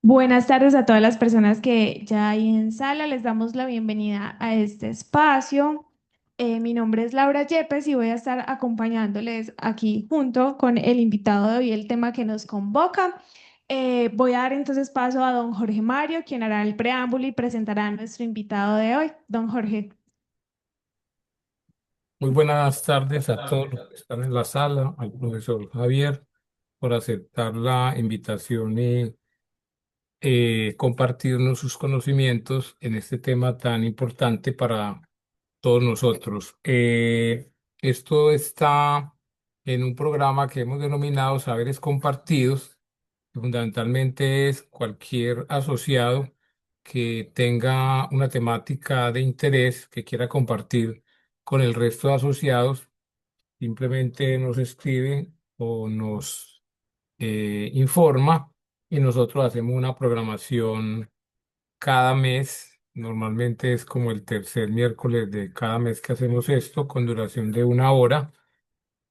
Buenas tardes a todas las personas que ya hay en sala. Les damos la bienvenida a este espacio. Mi nombre es Laura Yepes y voy a estar acompañándoles aquí junto con el invitado de hoy, el tema que nos convoca. Voy a dar entonces paso a don Jorge Mario, quien hará el preámbulo y presentará a nuestro invitado de hoy. Don Jorge. Muy buenas tardes a todos los que están en la sala, al profesor Javier por aceptar la invitación y compartirnos sus conocimientos en este tema tan importante para todos nosotros. Esto está en un programa que hemos denominado Saberes Compartidos, que fundamentalmente es cualquier asociado que tenga una temática de interés que quiera compartir con el resto de asociados. Simplemente nos escribe o nos informa y nosotros hacemos una programación cada mes. Normalmente es como el tercer miércoles de cada mes que hacemos esto, con duración de 1 hora.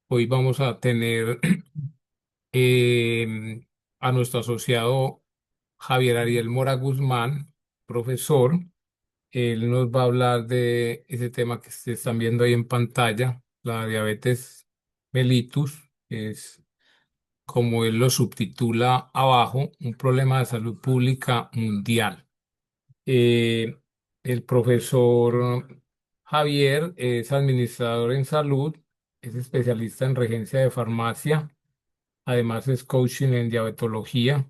Hoy vamos a tener eh, a nuestro asociado Javier Ariel Mora Guzmán, profesor. Él nos va a hablar de ese tema que ustedes están viendo ahí en pantalla, la diabetes mellitus. Es, como él lo subtitula abajo, un problema de salud pública mundial. Eh, el profesor Javier es administrador en salud, es especialista en regencia de farmacia, además es coaching en diabetología,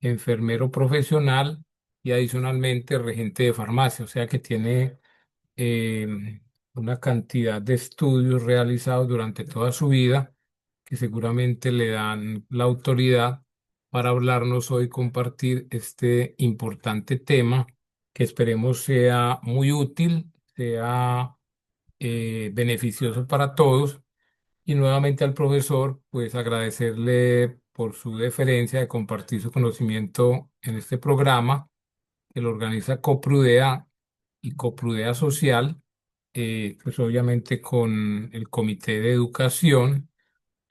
enfermero profesional y adicionalmente regente de farmacia, o sea que tiene eh, una cantidad de estudios realizados durante toda su vida que seguramente le dan la autoridad para hablarnos hoy, compartir este importante tema que esperemos sea muy útil, sea beneficioso para todos. Y nuevamente al profesor, pues agradecerle por su deferencia de compartir su conocimiento en este programa que lo organiza Coprudea y Coprudea Social, pues obviamente con el Comité de Educación,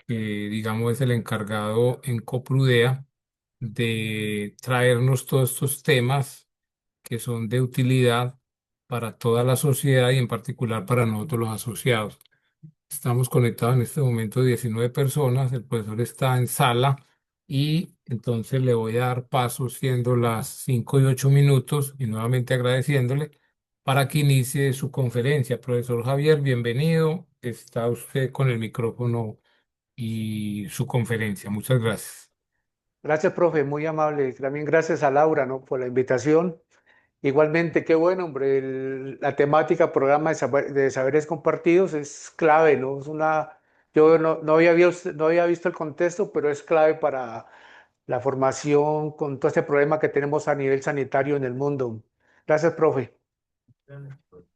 que digamos es el encargado en Coprudea de traernos todos estos temas que son de utilidad para toda la sociedad y en particular para nosotros los asociados. Estamos conectados en este momento 19 personas, el profesor está en sala y entonces le voy a dar paso siendo las 5:08 y nuevamente agradeciéndole para que inicie su conferencia. Profesor Javier, bienvenido. Está usted con el micrófono y su conferencia. Muchas gracias. Gracias, profe, muy amable. También gracias a Laura, ¿no? Por la invitación. Igualmente, qué bueno, hombre. La temática, programa de saberes compartidos es clave, ¿no? Yo no había visto el contexto, pero es clave para la formación con todo este problema que tenemos a nivel sanitario en el mundo. Gracias, profe.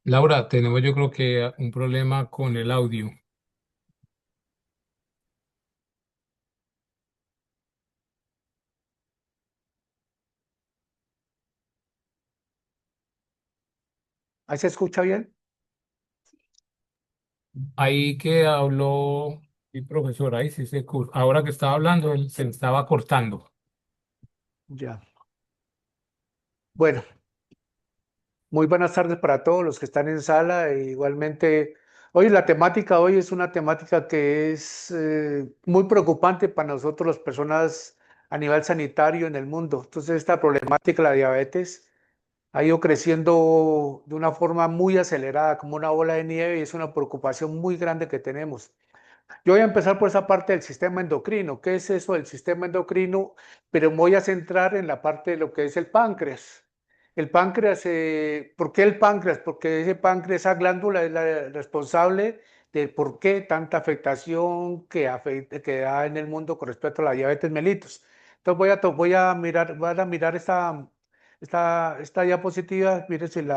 Laura, tenemos yo creo que un problema con el audio. ¿Ahí se escucha bien? Ahí que habló el profesor, ahí sí ahora que estaba hablando, él se estaba cortando. Ya. Bueno, muy buenas tardes para todos los que están en sala. E igualmente, hoy la temática hoy es una temática que es muy preocupante para nosotros las personas a nivel sanitario en el mundo. Entonces, esta problemática, la diabetes, ha ido creciendo de una forma muy acelerada, como una bola de nieve, y es una preocupación muy grande que tenemos. Yo voy a empezar por esa parte del sistema endocrino. ¿Qué es eso del sistema endocrino? Pero me voy a centrar en la parte de lo que es el páncreas. El páncreas, ¿por qué el páncreas? Porque ese páncreas, esa glándula es la responsable de por qué tanta afectación que da en el mundo con respecto a la diabetes mellitus. Entonces van a mirar esta diapositiva, miren si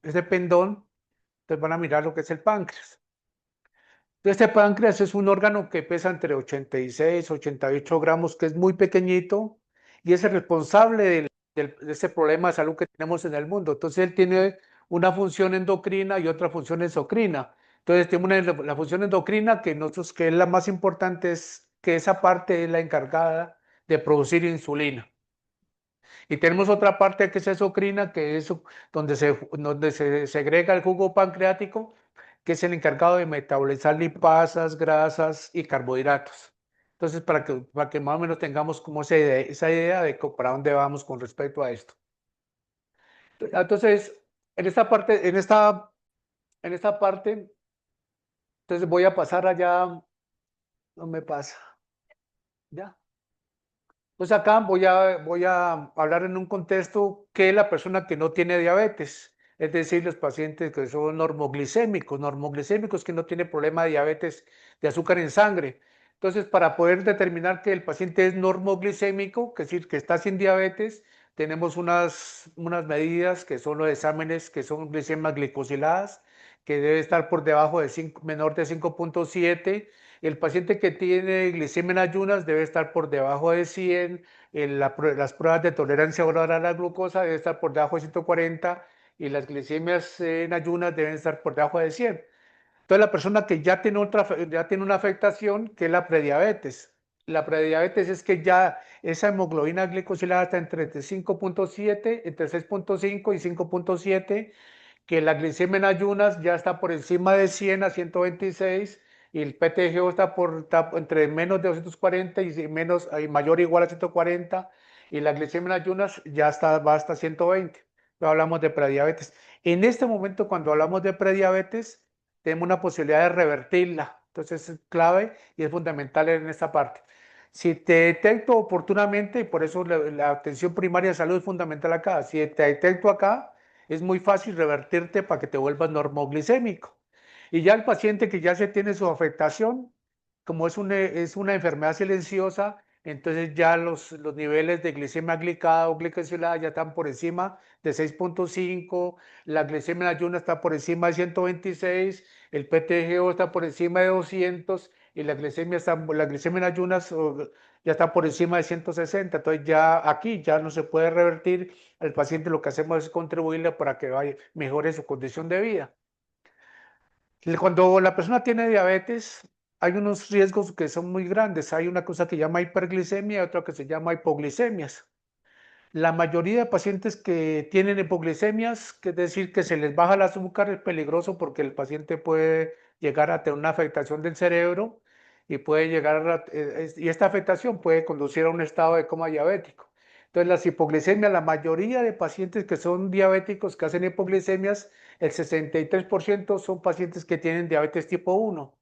ese pendón, entonces van a mirar lo que es el páncreas. Este páncreas es un órgano que pesa entre 86 y 88 gramos, que es muy pequeñito y es el responsable de ese problema de salud que tenemos en el mundo. Entonces él tiene una función endocrina y otra función exocrina. Entonces tiene la función endocrina que es la más importante, es que esa parte es la encargada de producir insulina. Y tenemos otra parte que es exocrina, que es donde se segrega el jugo pancreático, que es el encargado de metabolizar lipasas, grasas y carbohidratos. Entonces, para que más o menos tengamos como esa idea de para dónde vamos con respecto a esto. Entonces, en esta parte, entonces voy a pasar allá, no me pasa, ya. Pues acá voy a hablar en un contexto que es la persona que no tiene diabetes, es decir, los pacientes que son normoglicémicos que no tienen problema de diabetes de azúcar en sangre. Entonces, para poder determinar que el paciente es normoglicémico, que es decir, que está sin diabetes, tenemos unas medidas que son los exámenes que son glicemias glicosiladas, que debe estar por debajo de 5, menor de 5.7. El paciente que tiene glicemia en ayunas debe estar por debajo de 100, las pruebas de tolerancia oral a la glucosa deben estar por debajo de 140 y las glicemias en ayunas deben estar por debajo de 100. Entonces la persona que ya tiene una afectación, que es la prediabetes. La prediabetes es que ya esa hemoglobina glicosilada está entre 5.7, entre 6.5 y 5.7, que la glicemia en ayunas ya está por encima de 100 a 126 y el PTGO está entre menos de 240 y mayor o igual a 140 y la glicemia en ayunas va hasta 120. Pero hablamos de prediabetes. En este momento, cuando hablamos de prediabetes, tenemos una posibilidad de revertirla. Entonces es clave y es fundamental en esta parte. Si te detecto oportunamente, y por eso la atención primaria de salud es fundamental acá, si te detecto acá, es muy fácil revertirte para que te vuelvas normoglicémico. Y ya el paciente que ya se tiene su afectación, como es una enfermedad silenciosa, entonces ya los niveles de glicemia glicada o glicosilada ya están por encima de 6.5, la glicemia en ayuno está por encima de 126, el PTGO está por encima de 200 y la glicemia en ayunas ya está por encima de 160. Entonces ya aquí ya no se puede revertir. Al paciente lo que hacemos es contribuirle para que mejore su condición de vida. Cuando la persona tiene diabetes, hay unos riesgos que son muy grandes. Hay una cosa que se llama hiperglicemia y otra que se llama hipoglicemias. La mayoría de pacientes que tienen hipoglicemias, que es decir, que se les baja el azúcar, es peligroso porque el paciente puede llegar a tener una afectación del cerebro y y esta afectación puede conducir a un estado de coma diabético. Entonces, las hipoglicemias, la mayoría de pacientes que son diabéticos, que hacen hipoglicemias, el 63% son pacientes que tienen diabetes tipo 1.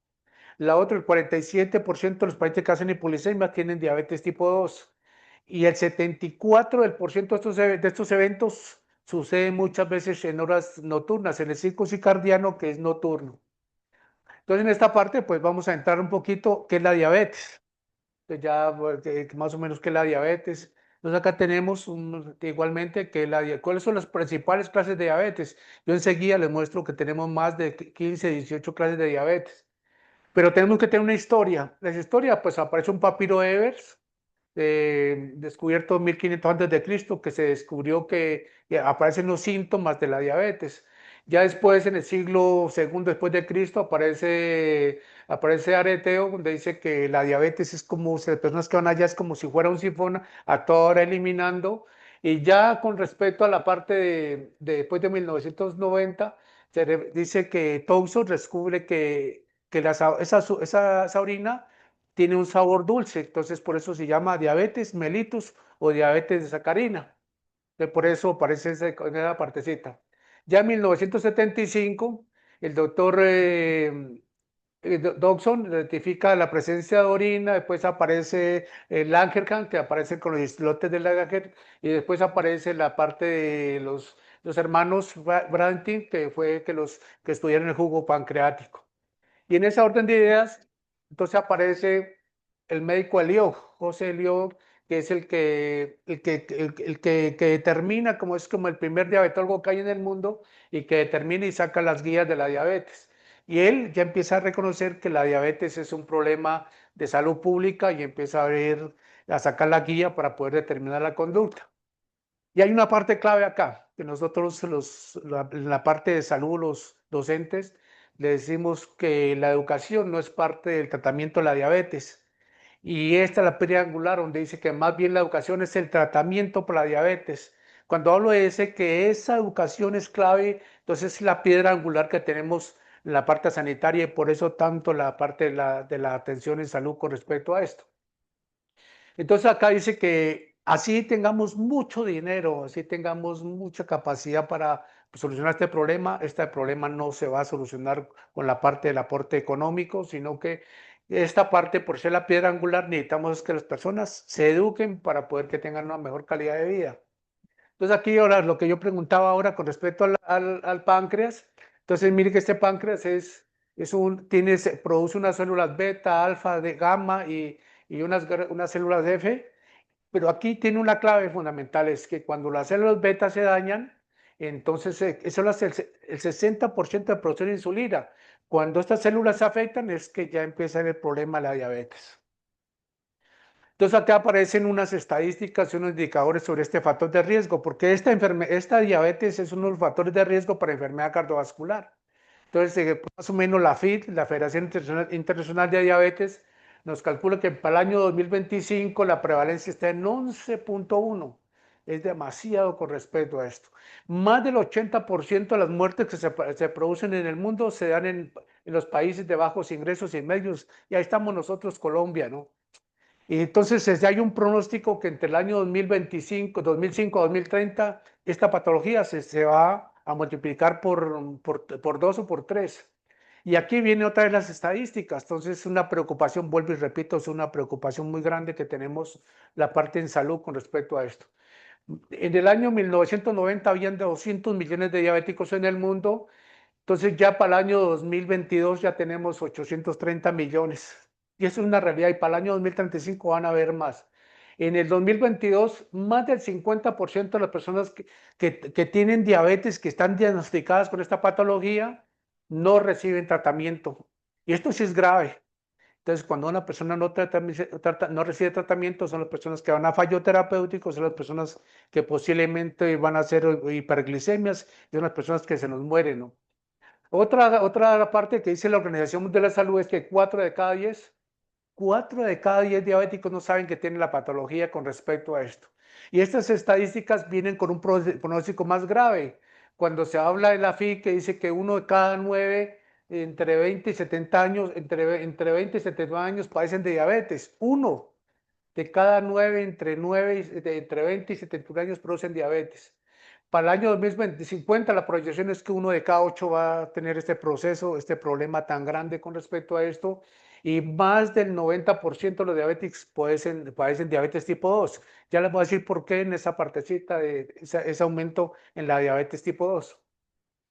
La otra, el 47% de los pacientes que hacen hipoglicemia tienen diabetes tipo 2. Y el 74% de estos eventos suceden muchas veces en horas nocturnas, en el ciclo circadiano que es nocturno. Entonces, en esta parte, pues vamos a entrar un poquito qué es la diabetes. Entonces, ya más o menos qué es la diabetes. Entonces, acá tenemos igualmente cuáles son las principales clases de diabetes. Yo enseguida les muestro que tenemos más de 15, 18 clases de diabetes. Pero tenemos que tener una historia. La historia, pues aparece un papiro de Evers, descubierto en 1500 antes de Cristo, que se descubrió que aparecen los síntomas de la diabetes. Ya después, en el siglo segundo después de Cristo, aparece Areteo, donde dice que la diabetes es como, si las personas que van allá es como si fuera un sifón a toda hora eliminando. Y ya con respecto a la parte después de 1990, dice que Thompson descubre que esa orina tiene un sabor dulce, entonces por eso se llama diabetes mellitus o diabetes de sacarina. Por eso aparece esa partecita. Ya en 1975, el doctor Dodson identifica la presencia de orina, después aparece el Langerhans, que aparece con los islotes del Langerhans, y después aparece la parte de los hermanos Brantin, que estudiaron el jugo pancreático. Y en esa orden de ideas, entonces aparece el médico Eliot, José Eliot, que es el que determina, como es como el primer diabetólogo que hay en el mundo, y que determina y saca las guías de la diabetes. Y él ya empieza a reconocer que la diabetes es un problema de salud pública y empieza a sacar la guía para poder determinar la conducta. Y hay una parte clave acá, que nosotros en la parte de salud, los docentes, le decimos que la educación no es parte del tratamiento de la diabetes. Y esta es la piedra angular, donde dice que más bien la educación es el tratamiento para la diabetes. Cuando hablo de ese, que esa educación es clave, entonces es la piedra angular que tenemos en la parte sanitaria y por eso tanto la parte de la atención en salud con respecto a esto. Entonces acá dice que así tengamos mucho dinero, así tengamos mucha capacidad para solucionar este problema no se va a solucionar con la parte del aporte económico, sino que esta parte, por ser la piedra angular, necesitamos que las personas se eduquen para poder que tengan una mejor calidad de vida. Entonces aquí ahora lo que yo preguntaba ahora con respecto al páncreas, entonces mire que este páncreas produce unas células beta, alfa, de gamma y unas células F, pero aquí tiene una clave fundamental, es que cuando las células beta se dañan, entonces eso es el 60% de producción de insulina. Cuando estas células se afectan es que ya empieza el problema de la diabetes. Entonces acá aparecen unas estadísticas y unos indicadores sobre este factor de riesgo, porque esta diabetes es uno de los factores de riesgo para enfermedad cardiovascular. Entonces, más o menos la FID, la Federación Internacional de Diabetes, nos calcula que para el año 2025 la prevalencia está en 11.1. Es demasiado con respecto a esto. Más del 80% de las muertes que se producen en el mundo se dan en los países de bajos ingresos y medios. Y ahí estamos nosotros, Colombia, ¿no? Y entonces hay un pronóstico que entre el año 2005 a 2030, esta patología se va a multiplicar por 2 o por 3. Y aquí viene otra vez las estadísticas. Entonces, una preocupación, vuelvo y repito, es una preocupación muy grande que tenemos la parte en salud con respecto a esto. En el año 1990 habían 200 millones de diabéticos en el mundo. Entonces ya para el año 2022 ya tenemos 830 millones. Y eso es una realidad. Y para el año 2035 van a haber más. En el 2022, más del 50% de las personas que tienen diabetes, que están diagnosticadas con esta patología, no reciben tratamiento. Y esto sí es grave. Entonces, cuando una persona no recibe tratamiento, son las personas que van a fallo terapéutico, son las personas que posiblemente van a hacer hiperglicemias, y son las personas que se nos mueren, ¿no? Otra parte que dice la Organización Mundial de la Salud es que 4 de cada 10 diabéticos no saben que tienen la patología con respecto a esto. Y estas estadísticas vienen con un pronóstico más grave. Cuando se habla de la FI, que dice que 1 de cada 9 entre 20 y 70 años, entre 20 y 70 años padecen de diabetes. 1 de cada 9 entre 20 y 71 años producen diabetes. Para el año 2050 la proyección es que 1 de cada 8 va a tener este proceso, este problema tan grande con respecto a esto, y más del 90% de los diabéticos padecen diabetes tipo 2. Ya les voy a decir por qué en esa partecita de ese aumento en la diabetes tipo 2.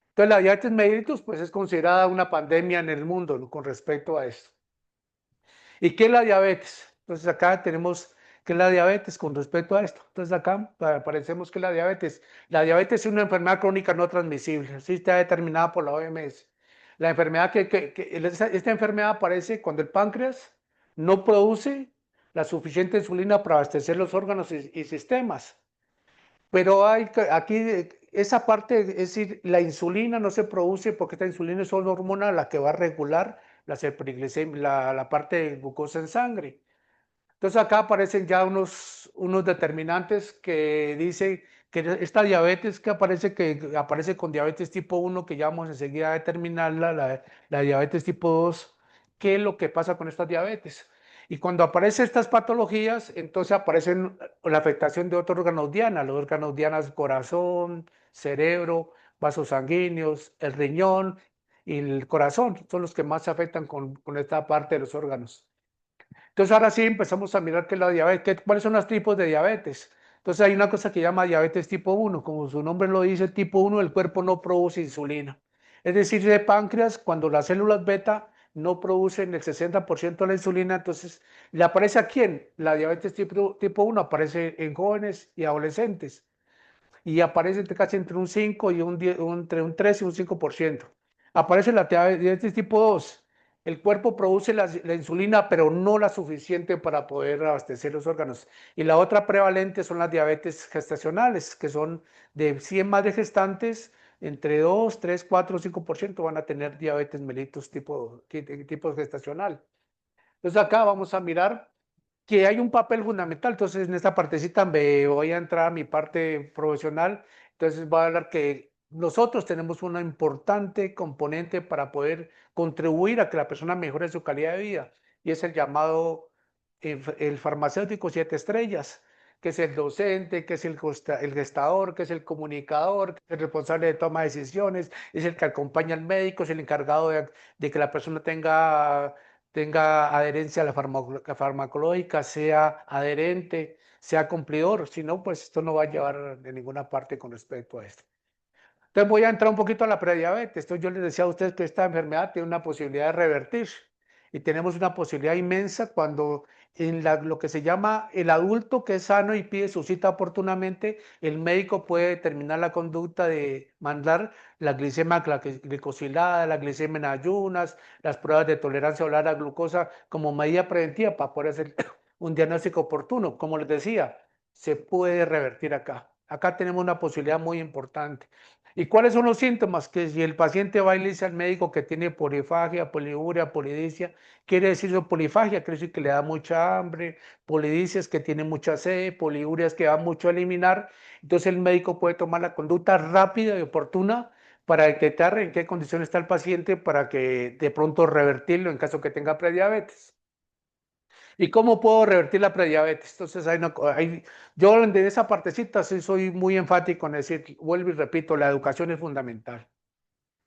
Entonces la diabetes mellitus pues es considerada una pandemia en el mundo, ¿no?, con respecto a esto. ¿Y qué es la diabetes? Entonces acá tenemos qué es la diabetes con respecto a esto. Entonces acá aparecemos que la diabetes es una enfermedad crónica no transmisible, así está determinada por la OMS. La enfermedad esta enfermedad aparece cuando el páncreas no produce la suficiente insulina para abastecer los órganos y sistemas. Pero aquí esa parte, es decir, la insulina no se produce porque esta insulina es una hormona la que va a regular la parte de glucosa en sangre. Entonces acá aparecen ya unos determinantes que dicen que esta diabetes que aparece con diabetes tipo 1, que ya vamos enseguida a determinarla, la diabetes tipo 2, qué es lo que pasa con esta diabetes. Y cuando aparecen estas patologías, entonces aparecen la afectación de otros órganos diana, los órganos dianas, corazón, cerebro, vasos sanguíneos, el riñón y el corazón, son los que más se afectan con esta parte de los órganos. Entonces ahora sí empezamos a mirar qué es la diabetes, cuáles son los tipos de diabetes. Entonces hay una cosa que se llama diabetes tipo 1, como su nombre lo dice, tipo 1, el cuerpo no produce insulina. Es decir, de páncreas, cuando las células beta no producen el 60% de la insulina, entonces le aparece a quién. La diabetes tipo 1 aparece en jóvenes y adolescentes y aparece casi entre un 5 y entre un 3 y un 5%. Aparece la diabetes tipo 2. El cuerpo produce la insulina, pero no la suficiente para poder abastecer los órganos. Y la otra prevalente son las diabetes gestacionales, que son de 100 madres gestantes, entre 2, 3, 4, 5% van a tener diabetes mellitus tipo gestacional. Entonces acá vamos a mirar que hay un papel fundamental. Entonces, en esta partecita me voy a entrar a mi parte profesional. Entonces, voy a hablar que nosotros tenemos una importante componente para poder contribuir a que la persona mejore su calidad de vida, y es el llamado el farmacéutico 7 estrellas, que es el docente, que es el gestador, que es el comunicador, que es el responsable de toma de decisiones, es el que acompaña al médico, es el encargado de que la persona tenga adherencia a la farmacológica, sea adherente, sea cumplidor. Si no, pues esto no va a llevar de ninguna parte con respecto a esto. Entonces voy a entrar un poquito a la prediabetes. Entonces yo les decía a ustedes que esta enfermedad tiene una posibilidad de revertir, y tenemos una posibilidad inmensa cuando lo que se llama el adulto que es sano y pide su cita oportunamente, el médico puede determinar la conducta de mandar la glicemia glicosilada, la glicemia en ayunas, las pruebas de tolerancia oral a la glucosa como medida preventiva para poder hacer un diagnóstico oportuno. Como les decía, se puede revertir acá. Acá tenemos una posibilidad muy importante. ¿Y cuáles son los síntomas? Que si el paciente va y le dice al médico que tiene polifagia, poliuria, polidicea, quiere decir eso, polifagia, quiere decir que le da mucha hambre, polidicea es que tiene mucha sed, poliuria es que va mucho a eliminar. Entonces el médico puede tomar la conducta rápida y oportuna para detectar en qué condición está el paciente, para que de pronto revertirlo en caso que tenga prediabetes. ¿Y cómo puedo revertir la prediabetes? Entonces, yo en esa partecita sí soy muy enfático en decir, vuelvo y repito, la educación es fundamental.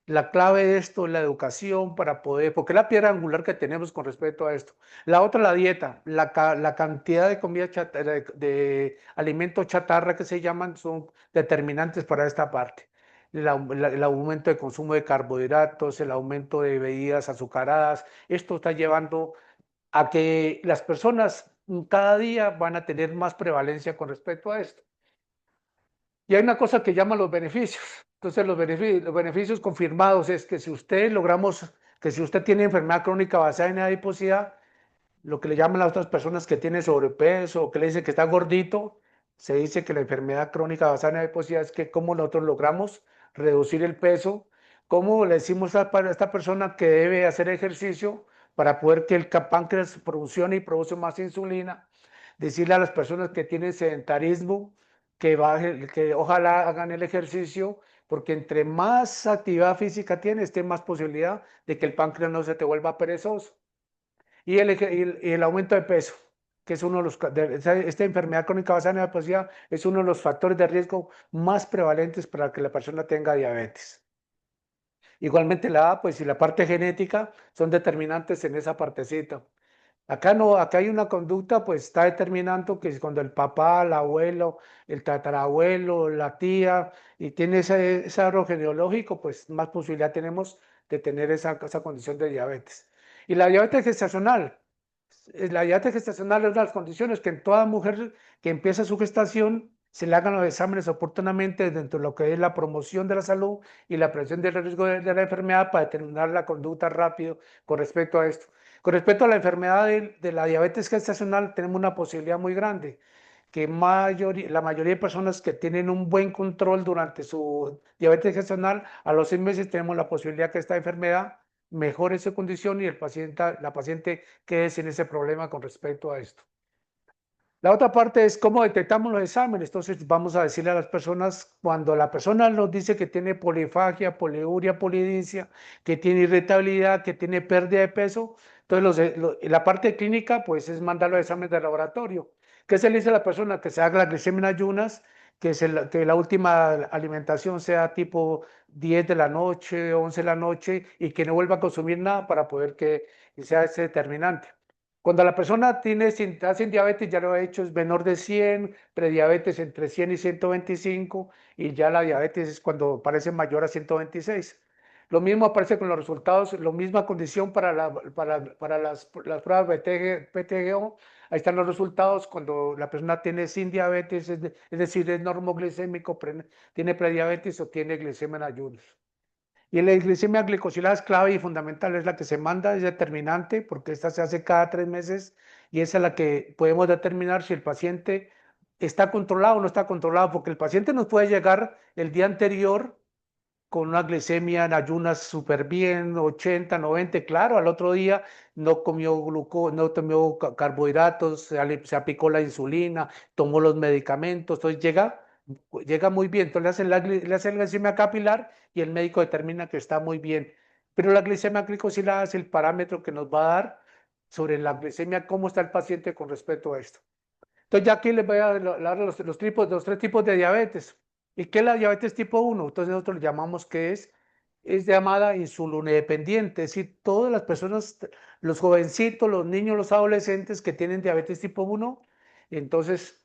La clave de esto es la educación para poder, porque es la piedra angular que tenemos con respecto a esto. La otra, la dieta, la cantidad de comida chatarra, de alimentos chatarra que se llaman, son determinantes para esta parte. El aumento de consumo de carbohidratos, el aumento de bebidas azucaradas, esto está llevando a que las personas cada día van a tener más prevalencia con respecto a esto. Y hay una cosa que llaman los beneficios. Entonces, los beneficios confirmados es que si usted tiene enfermedad crónica basada en adiposidad, lo que le llaman a otras personas que tienen sobrepeso o que le dicen que está gordito, se dice que la enfermedad crónica basada en adiposidad es que cómo nosotros logramos reducir el peso, cómo le decimos a esta persona que debe hacer ejercicio para poder que el páncreas funcione y produce más insulina, decirle a las personas que tienen sedentarismo que ojalá hagan el ejercicio, porque entre más actividad física tienes, tienes más posibilidad de que el páncreas no se te vuelva perezoso. Y el aumento de peso, que es uno de esta enfermedad crónica basada en la adiposidad es uno de los factores de riesgo más prevalentes para que la persona tenga diabetes. Igualmente la edad, pues, y la parte genética son determinantes en esa partecita. Acá no, acá hay una conducta, pues está determinando que cuando el papá, el abuelo, el tatarabuelo, la tía, y tiene ese árbol genealógico, pues más posibilidad tenemos de tener esa condición de diabetes. Y la diabetes gestacional es una de las condiciones que en toda mujer que empieza su gestación se le hagan los exámenes oportunamente dentro de lo que es la promoción de la salud y la prevención del riesgo de la enfermedad para determinar la conducta rápido con respecto a esto. Con respecto a la enfermedad de la diabetes gestacional, tenemos una posibilidad muy grande, que la mayoría de personas que tienen un buen control durante su diabetes gestacional, a los 6 meses tenemos la posibilidad que esta enfermedad mejore su condición y la paciente quede sin ese problema con respecto a esto. La otra parte es cómo detectamos los exámenes. Entonces vamos a decirle a las personas, cuando la persona nos dice que tiene polifagia, poliuria, polidicea, que tiene irritabilidad, que tiene pérdida de peso, entonces la parte clínica pues es mandar los exámenes de laboratorio. ¿Qué se le dice a la persona? Que se haga la glicemia en ayunas, que la última alimentación sea tipo 10 de la noche, 11 de la noche, y que no vuelva a consumir nada para poder que sea ese determinante. Cuando la persona está sin diabetes, ya lo he hecho, es menor de 100, prediabetes entre 100 y 125, y ya la diabetes es cuando parece mayor a 126. Lo mismo aparece con los resultados, la misma condición para las pruebas PTGO. Ahí están los resultados cuando la persona tiene sin diabetes, es decir, es normoglicémico, tiene prediabetes o tiene glicemia en ayunos. Y la glicemia glicosilada es clave y fundamental, es la que se manda, es determinante, porque esta se hace cada 3 meses, y esa es la que podemos determinar si el paciente está controlado o no está controlado, porque el paciente nos puede llegar el día anterior con una glicemia en ayunas súper bien, 80, 90, claro, al otro día no comió no tomó carbohidratos, se aplicó la insulina, tomó los medicamentos, entonces llega muy bien, entonces le hacen la glicemia capilar y el médico determina que está muy bien. Pero la glicemia glicosilada es el parámetro que nos va a dar sobre la glicemia, cómo está el paciente con respecto a esto. Entonces ya aquí les voy a dar los tres tipos de diabetes. ¿Y qué es la diabetes tipo 1? Entonces nosotros le llamamos que es llamada insulinodependiente, es decir, todas las personas, los jovencitos, los niños, los adolescentes que tienen diabetes tipo 1, entonces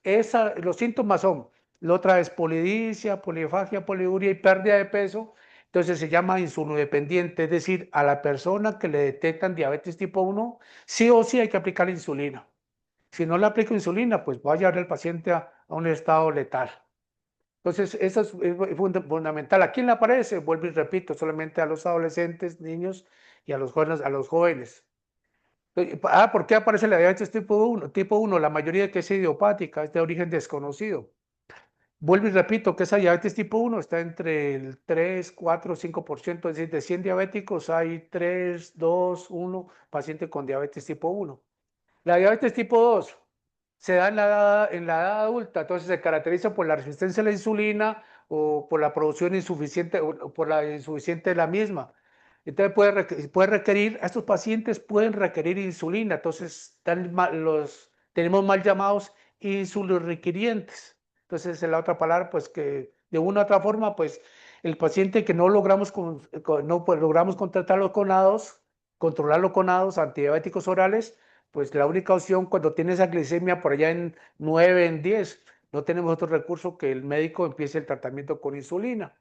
los síntomas son, la otra es polidipsia, polifagia, poliuria y pérdida de peso, entonces se llama insulinodependiente, es decir, a la persona que le detectan diabetes tipo 1, sí o sí hay que aplicar insulina. Si no le aplico insulina, pues va a llevar al paciente a un estado letal. Entonces, eso es fundamental. ¿A quién le aparece? Vuelvo y repito, solamente a los adolescentes, niños y a los jóvenes. ¿Por qué aparece la diabetes tipo 1? Tipo 1, la mayoría que es idiopática, es de origen desconocido. Vuelvo y repito que esa diabetes tipo 1 está entre el 3, 4, 5%, es decir, de 100 diabéticos hay 3, 2, 1 pacientes con diabetes tipo 1. La diabetes tipo 2 se da en la edad adulta, entonces se caracteriza por la resistencia a la insulina o por la producción insuficiente o por la insuficiente de la misma. Entonces puede requerir, estos pacientes pueden requerir insulina, entonces tenemos mal llamados insulinorequirientes. Entonces, en la otra palabra, pues que de una u otra forma, pues el paciente que no logramos, no pues, logramos contratarlo con ADOS, controlarlo con ADOS, antidiabéticos orales, pues la única opción cuando tiene esa glicemia por allá en 9, en 10, no tenemos otro recurso que el médico empiece el tratamiento con insulina.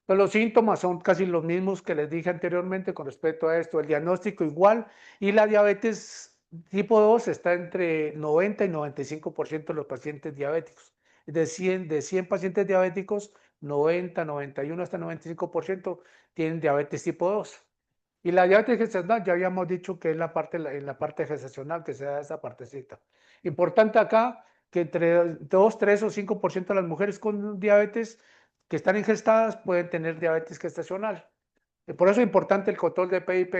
Entonces, los síntomas son casi los mismos que les dije anteriormente con respecto a esto, el diagnóstico igual y la diabetes tipo 2 está entre 90 y 95% de los pacientes diabéticos. De 100 pacientes diabéticos, 90, 91 hasta 95% tienen diabetes tipo 2. Y la diabetes gestacional, ya habíamos dicho que es en la parte gestacional que se da esa partecita. Importante acá que entre 2, 3 o 5% de las mujeres con diabetes que están ingestadas pueden tener diabetes gestacional. Por eso es importante el control de PIP.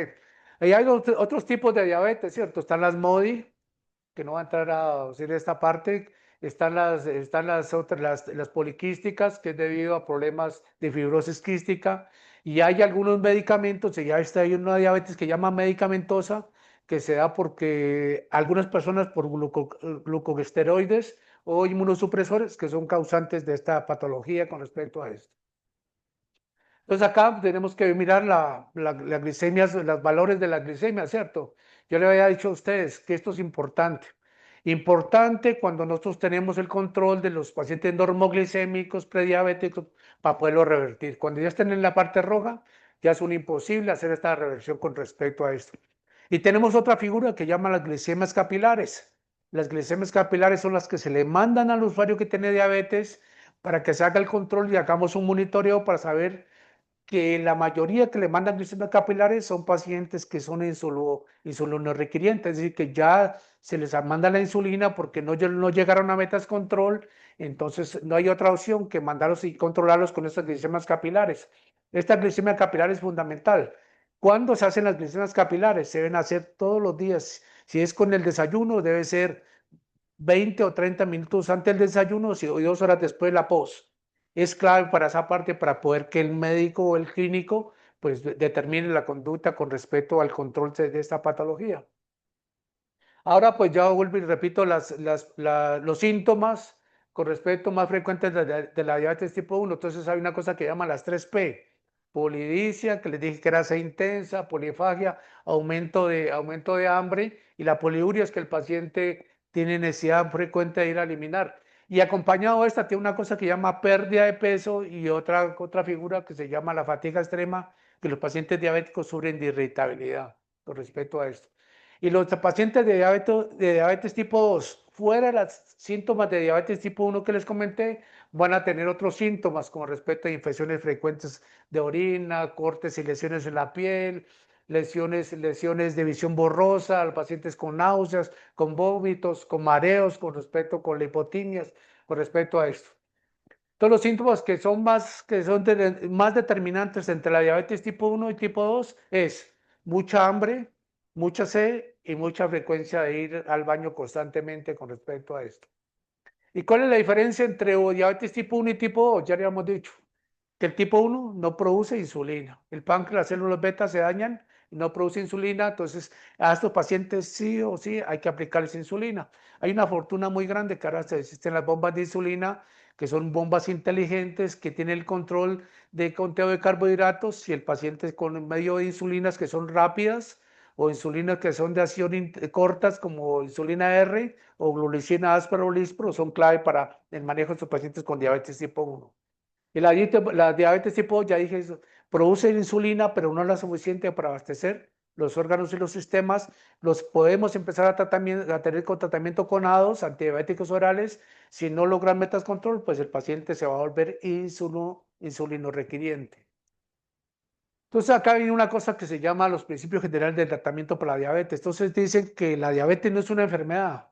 Y hay otros tipos de diabetes, ¿cierto? Están las MODI, que no va a entrar a decir esta parte. Están las poliquísticas, que es debido a problemas de fibrosis quística. Y hay algunos medicamentos, y ya está, hay una diabetes que se llama medicamentosa, que se da porque algunas personas por glucosteroides o inmunosupresores que son causantes de esta patología con respecto a esto. Entonces acá tenemos que mirar la glicemia, los valores de la glicemia, ¿cierto? Yo le había dicho a ustedes que esto es importante. Importante cuando nosotros tenemos el control de los pacientes normoglicémicos, prediabéticos, para poderlo revertir. Cuando ya estén en la parte roja, ya es un imposible hacer esta reversión con respecto a esto. Y tenemos otra figura que llama las glicemias capilares. Las glicemias capilares son las que se le mandan al usuario que tiene diabetes para que se haga el control y hagamos un monitoreo para saber que la mayoría que le mandan glicemias capilares son pacientes que son insulinorequirientes, es decir, que ya se les manda la insulina porque no llegaron a metas control, entonces no hay otra opción que mandarlos y controlarlos con estas glicemias capilares. Esta glicemia capilar es fundamental. ¿Cuándo se hacen las glicemias capilares? Se deben hacer todos los días. Si es con el desayuno, debe ser 20 o 30 minutos antes del desayuno y 2 horas después de la post. Es clave para esa parte para poder que el médico o el clínico pues determine la conducta con respecto al control de esta patología. Ahora pues ya vuelvo y repito los síntomas con respecto más frecuentes de la diabetes tipo 1. Entonces hay una cosa que llama las 3P. Polidipsia, que les dije que era sed intensa, polifagia, aumento de hambre, y la poliuria es que el paciente tiene necesidad frecuente de ir a eliminar. Y acompañado de esta tiene una cosa que llama pérdida de peso y otra figura que se llama la fatiga extrema, que los pacientes diabéticos sufren de irritabilidad con respecto a esto. Y los pacientes de diabetes tipo 2, fuera de los síntomas de diabetes tipo 1 que les comenté, van a tener otros síntomas como respecto a infecciones frecuentes de orina, cortes y lesiones en la piel, lesiones de visión borrosa, los pacientes con náuseas, con vómitos, con mareos, con respecto con lipotimias, con respecto a esto. Todos los síntomas que son más determinantes entre la diabetes tipo 1 y tipo 2 es mucha hambre, mucha sed y mucha frecuencia de ir al baño constantemente con respecto a esto. ¿Y cuál es la diferencia entre diabetes tipo 1 y tipo 2? Ya le hemos dicho que el tipo 1 no produce insulina. El páncreas, las células beta se dañan y no produce insulina, entonces a estos pacientes sí o sí hay que aplicarles insulina. Hay una fortuna muy grande que ahora existen las bombas de insulina, que son bombas inteligentes que tienen el control de conteo de carbohidratos. Si el paciente con medio de insulinas que son rápidas o insulinas que son de acción cortas como insulina R o glulicina áspera o lispro, son clave para el manejo de estos pacientes con diabetes tipo 1. Y la diabetes tipo 2, ya dije eso, produce insulina, pero no la suficiente para abastecer los órganos y los sistemas. Los podemos empezar a tener con tratamiento con ADOs, antidiabéticos orales. Si no logran metas control, pues el paciente se va a volver insulino requiriente. Entonces acá viene una cosa que se llama los principios generales del tratamiento para la diabetes. Entonces dicen que la diabetes no es una enfermedad.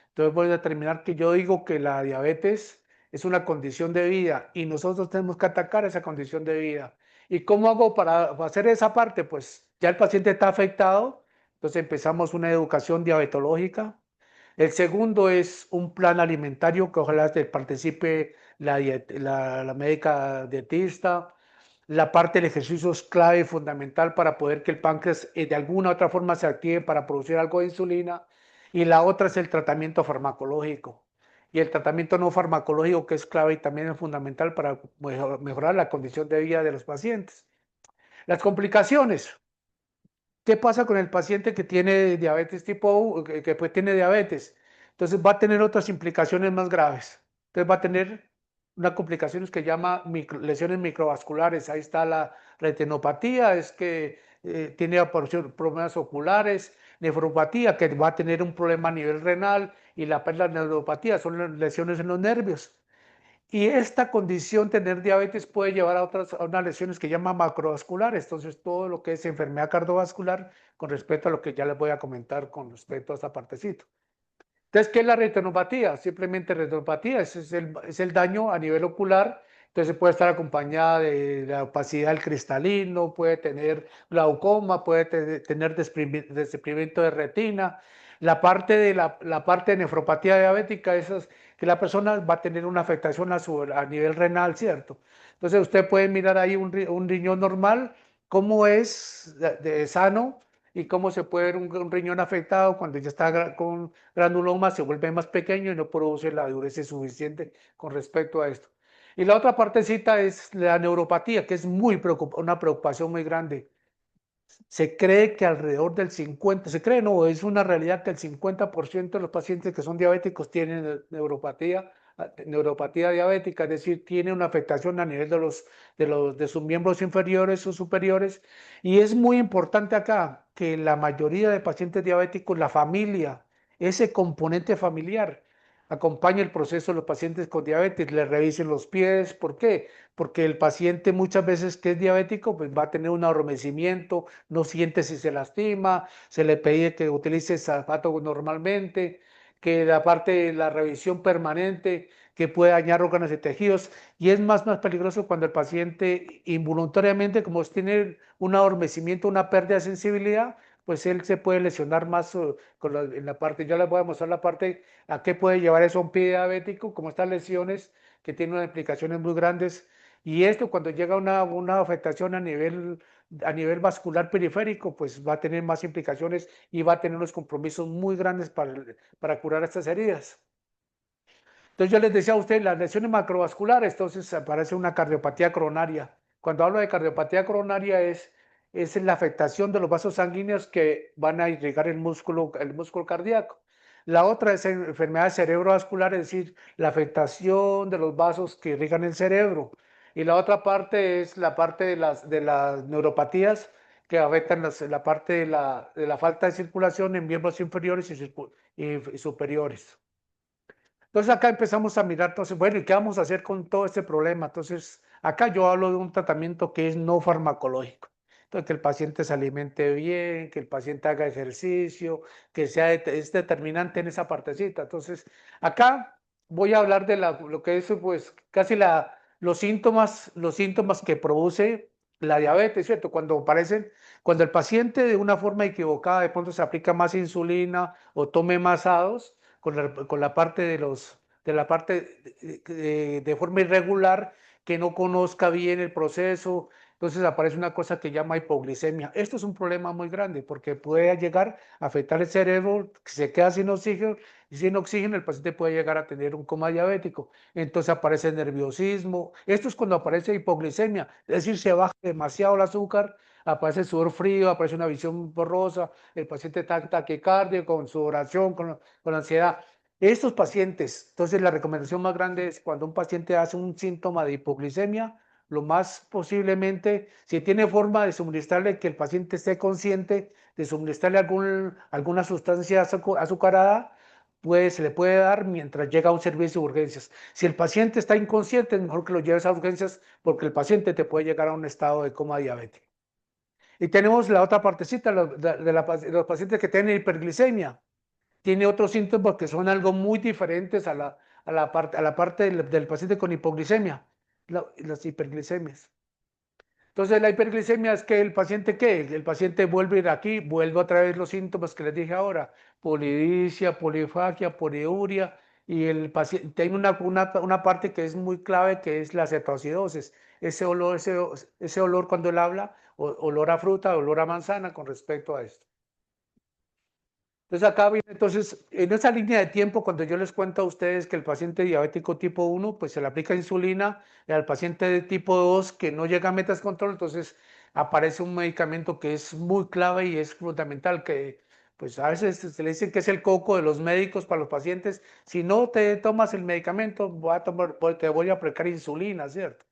Entonces voy a determinar que yo digo que la diabetes es una condición de vida y nosotros tenemos que atacar esa condición de vida. ¿Y cómo hago para hacer esa parte? Pues ya el paciente está afectado, entonces empezamos una educación diabetológica. El segundo es un plan alimentario que ojalá participe la médica dietista. La parte del ejercicio es clave y fundamental para poder que el páncreas de alguna u otra forma se active para producir algo de insulina. Y la otra es el tratamiento farmacológico. Y el tratamiento no farmacológico que es clave y también es fundamental para mejorar la condición de vida de los pacientes. Las complicaciones. ¿Qué pasa con el paciente que tiene diabetes tipo 1, que pues tiene diabetes? Entonces va a tener otras implicaciones más graves. Entonces va a tener unas complicaciones que llama lesiones microvasculares. Ahí está la retinopatía, es que tiene problemas oculares, nefropatía, que va a tener un problema a nivel renal, y la neuropatía son las lesiones en los nervios. Y esta condición, tener diabetes, puede llevar a unas lesiones que llaman macrovasculares. Entonces, todo lo que es enfermedad cardiovascular, con respecto a lo que ya les voy a comentar con respecto a esta partecita. Entonces, ¿qué es la retinopatía? Simplemente retinopatía es el daño a nivel ocular. Entonces, puede estar acompañada de la opacidad del cristalino, puede tener glaucoma, puede tener desprendimiento de retina. La parte de nefropatía diabética, es que la persona va a tener una afectación a nivel renal, ¿cierto? Entonces, usted puede mirar ahí un riñón normal, cómo es sano y cómo se puede ver un riñón afectado cuando ya está con granuloma, se vuelve más pequeño y no produce la dureza suficiente con respecto a esto. Y la otra partecita es la neuropatía, que es una preocupación muy grande. Se cree que alrededor del 50, se cree no, es una realidad que el 50% de los pacientes que son diabéticos tienen neuropatía diabética, es decir, tiene una afectación a nivel de sus miembros inferiores o superiores. Y es muy importante acá que la mayoría de pacientes diabéticos, la familia, ese componente familiar, acompañe el proceso de los pacientes con diabetes, le revisen los pies. ¿Por qué? Porque el paciente muchas veces que es diabético, pues va a tener un adormecimiento, no siente si se lastima, se le pide que utilice zapatos normalmente, que la parte de la revisión permanente, que puede dañar órganos y tejidos. Y es más peligroso cuando el paciente involuntariamente, como tiene un adormecimiento, una pérdida de sensibilidad, pues él se puede lesionar más en la parte. Yo les voy a mostrar la parte a qué puede llevar eso a un pie diabético, como estas lesiones que tienen unas implicaciones muy grandes. Y esto, cuando llega una afectación a nivel vascular periférico, pues va a tener más implicaciones y va a tener unos compromisos muy grandes para curar estas heridas. Entonces yo les decía a ustedes, las lesiones macrovasculares, entonces aparece una cardiopatía coronaria. Cuando hablo de cardiopatía coronaria es la afectación de los vasos sanguíneos que van a irrigar el músculo cardíaco. La otra es enfermedad cerebrovascular, es decir, la afectación de los vasos que irrigan el cerebro. Y la otra parte es la parte de las neuropatías que afectan la parte de la falta de circulación en miembros inferiores y superiores. Entonces acá empezamos a mirar, entonces, bueno, ¿y qué vamos a hacer con todo este problema? Entonces, acá yo hablo de un tratamiento que es no farmacológico. Entonces, que el paciente se alimente bien, que el paciente haga ejercicio, que es determinante en esa partecita. Entonces, acá voy a hablar de lo que es, pues, casi los síntomas que produce la diabetes, ¿cierto? Cuando el paciente de una forma equivocada de pronto se aplica más insulina o tome más ADOS con la parte de forma irregular, que no conozca bien el proceso, entonces aparece una cosa que llama hipoglicemia. Esto es un problema muy grande porque puede llegar a afectar el cerebro, que se queda sin oxígeno, y sin oxígeno el paciente puede llegar a tener un coma diabético. Entonces aparece nerviosismo. Esto es cuando aparece hipoglicemia, es decir, se baja demasiado el azúcar, aparece sudor frío, aparece una visión borrosa, el paciente está taquicardia, con sudoración, con ansiedad. Estos pacientes, entonces la recomendación más grande es cuando un paciente hace un síntoma de hipoglicemia, lo más posiblemente, si tiene forma de suministrarle, que el paciente esté consciente de suministrarle alguna sustancia azucarada, pues se le puede dar mientras llega a un servicio de urgencias. Si el paciente está inconsciente, es mejor que lo lleves a urgencias porque el paciente te puede llegar a un estado de coma diabético. Y tenemos la otra partecita de los pacientes que tienen hiperglicemia. Tiene otros síntomas que son algo muy diferentes a la parte del paciente con hipoglicemia, las hiperglicemias. Entonces, la hiperglicemia es que el paciente, ¿qué? El paciente vuelve a ir aquí, vuelve otra vez los síntomas que les dije ahora: polidipsia, polifagia, poliuria, y el paciente tiene una parte que es muy clave, que es la cetoacidosis. Ese olor cuando él habla, olor a fruta, olor a manzana con respecto a esto. Entonces acá viene, entonces, en esa línea de tiempo, cuando yo les cuento a ustedes que el paciente diabético tipo 1, pues se le aplica insulina, y al paciente de tipo 2 que no llega a metas control, entonces aparece un medicamento que es muy clave y es fundamental, que pues a veces se le dice que es el coco de los médicos para los pacientes. Si no te tomas el medicamento, te voy a aplicar insulina, ¿cierto?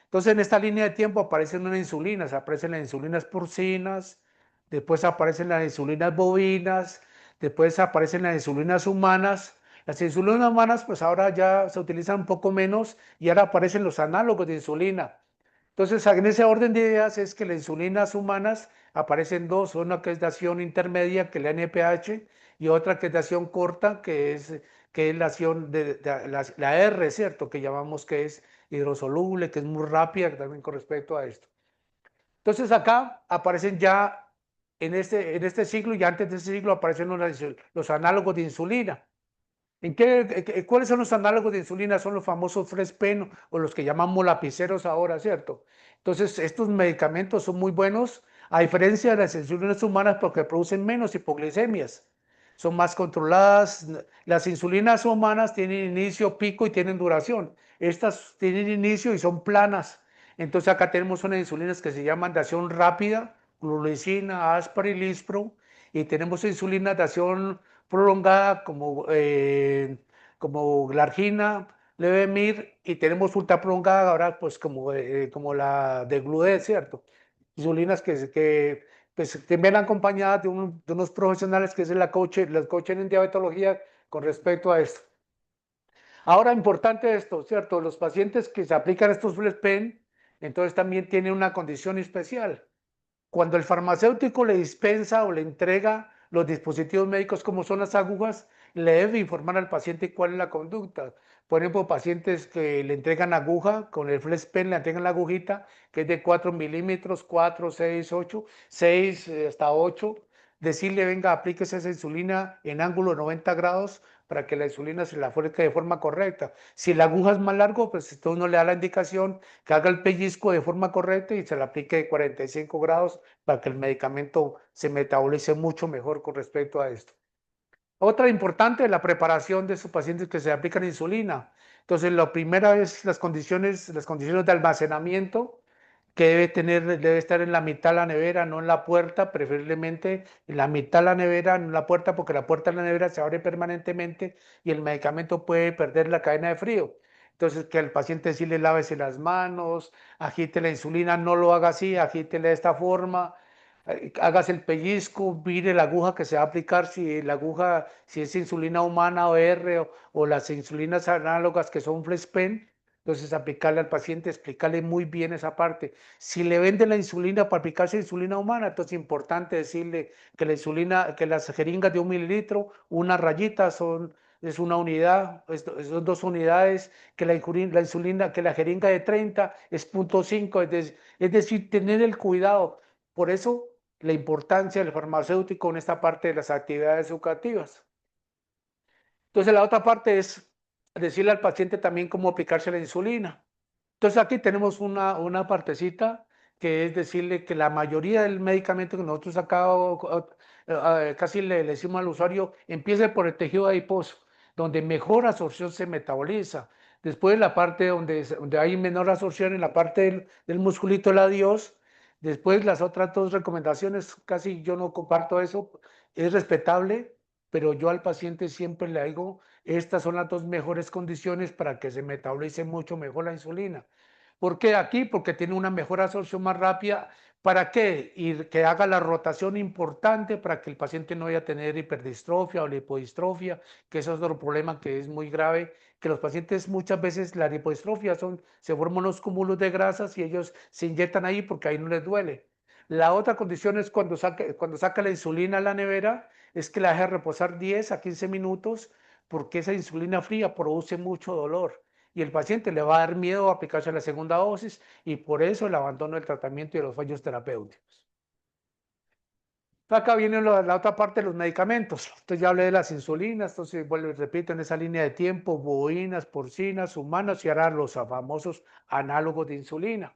Entonces, en esta línea de tiempo aparecen unas insulinas, aparecen las insulinas porcinas, después aparecen las insulinas bovinas, después aparecen las insulinas humanas. Las insulinas humanas, pues ahora ya se utilizan un poco menos, y ahora aparecen los análogos de insulina. Entonces, en ese orden de ideas es que las insulinas humanas aparecen dos: una que es de acción intermedia, que es la NPH, y otra que es de acción corta, que es la acción la R, ¿cierto? Que llamamos que es hidrosoluble, que es muy rápida también con respecto a esto. Entonces acá aparecen ya en este siglo, y antes de este siglo aparecen los análogos de insulina. ¿Cuáles son los análogos de insulina? Son los famosos Frespen, o los que llamamos lapiceros ahora, ¿cierto? Entonces, estos medicamentos son muy buenos, a diferencia de las insulinas humanas, porque producen menos hipoglicemias. Son más controladas. Las insulinas humanas tienen inicio, pico y tienen duración. Estas tienen inicio y son planas. Entonces, acá tenemos unas insulinas que se llaman de acción rápida: glulicina, aspar y lispro. Y tenemos insulinas de acción prolongada como glargina, levemir, y tenemos ultra prolongada ahora, pues como la de Gludet, ¿cierto? Insulinas pues, que vienen acompañadas de unos profesionales que es los coaches en diabetología con respecto a esto. Ahora, importante esto, ¿cierto? Los pacientes que se aplican estos Flespen, entonces también tienen una condición especial. Cuando el farmacéutico le dispensa o le entrega los dispositivos médicos, como son las agujas, le debe informar al paciente cuál es la conducta. Por ejemplo, pacientes que le entregan aguja, con el Flespen le entregan la agujita, que es de 4 milímetros, 4, 6, 8, 6 hasta 8. Decirle: venga, aplíquese esa insulina en ángulo 90 grados para que la insulina se la aplique de forma correcta. Si la aguja es más largo, pues entonces uno le da la indicación que haga el pellizco de forma correcta y se la aplique de 45 grados para que el medicamento se metabolice mucho mejor con respecto a esto. Otra importante es la preparación de sus pacientes que se aplican insulina. Entonces, la primera es las condiciones de almacenamiento, que debe estar en la mitad de la nevera, no en la puerta, preferiblemente en la mitad de la nevera, no en la puerta, porque la puerta de la nevera se abre permanentemente y el medicamento puede perder la cadena de frío. Entonces, que el paciente sí le lávese las manos, agite la insulina, no lo haga así, agítela de esta forma, hágase el pellizco, mire la aguja que se va a aplicar, si es insulina humana o R, o las insulinas análogas que son Flespen. Entonces, aplicarle al paciente, explicarle muy bien esa parte. Si le venden la insulina para aplicarse insulina humana, entonces es importante decirle que la insulina, que las jeringas de 1 mililitro, una rayita, son es una unidad, son 2 unidades, que la insulina, que la jeringa de 30 es 0,5, es decir, tener el cuidado. Por eso la importancia del farmacéutico en esta parte de las actividades educativas. Entonces la otra parte es decirle al paciente también cómo aplicarse la insulina. Entonces aquí tenemos una partecita que es decirle que la mayoría del medicamento que nosotros acá casi le decimos al usuario, empiece por el tejido adiposo, donde mejor absorción se metaboliza. Después la parte donde hay menor absorción en la parte del musculito del adiós. Después las otras 2 recomendaciones, casi yo no comparto eso, es respetable, pero yo al paciente siempre le digo, estas son las 2 mejores condiciones para que se metabolice mucho mejor la insulina. ¿Por qué aquí? Porque tiene una mejor absorción más rápida. ¿Para qué? Y que haga la rotación importante para que el paciente no vaya a tener hiperdistrofia o lipodistrofia, que eso es otro problema que es muy grave, que los pacientes muchas veces la lipodistrofia se forman unos cúmulos de grasas y ellos se inyectan ahí porque ahí no les duele. La otra condición es cuando saca la insulina a la nevera, es que la deje reposar 10 a 15 minutos porque esa insulina fría produce mucho dolor y el paciente le va a dar miedo a aplicarse la segunda dosis y por eso el abandono del tratamiento y los fallos terapéuticos. Acá viene la otra parte de los medicamentos. Entonces ya hablé de las insulinas, entonces vuelvo y repito en esa línea de tiempo, bovinas, porcinas, humanas y ahora los famosos análogos de insulina.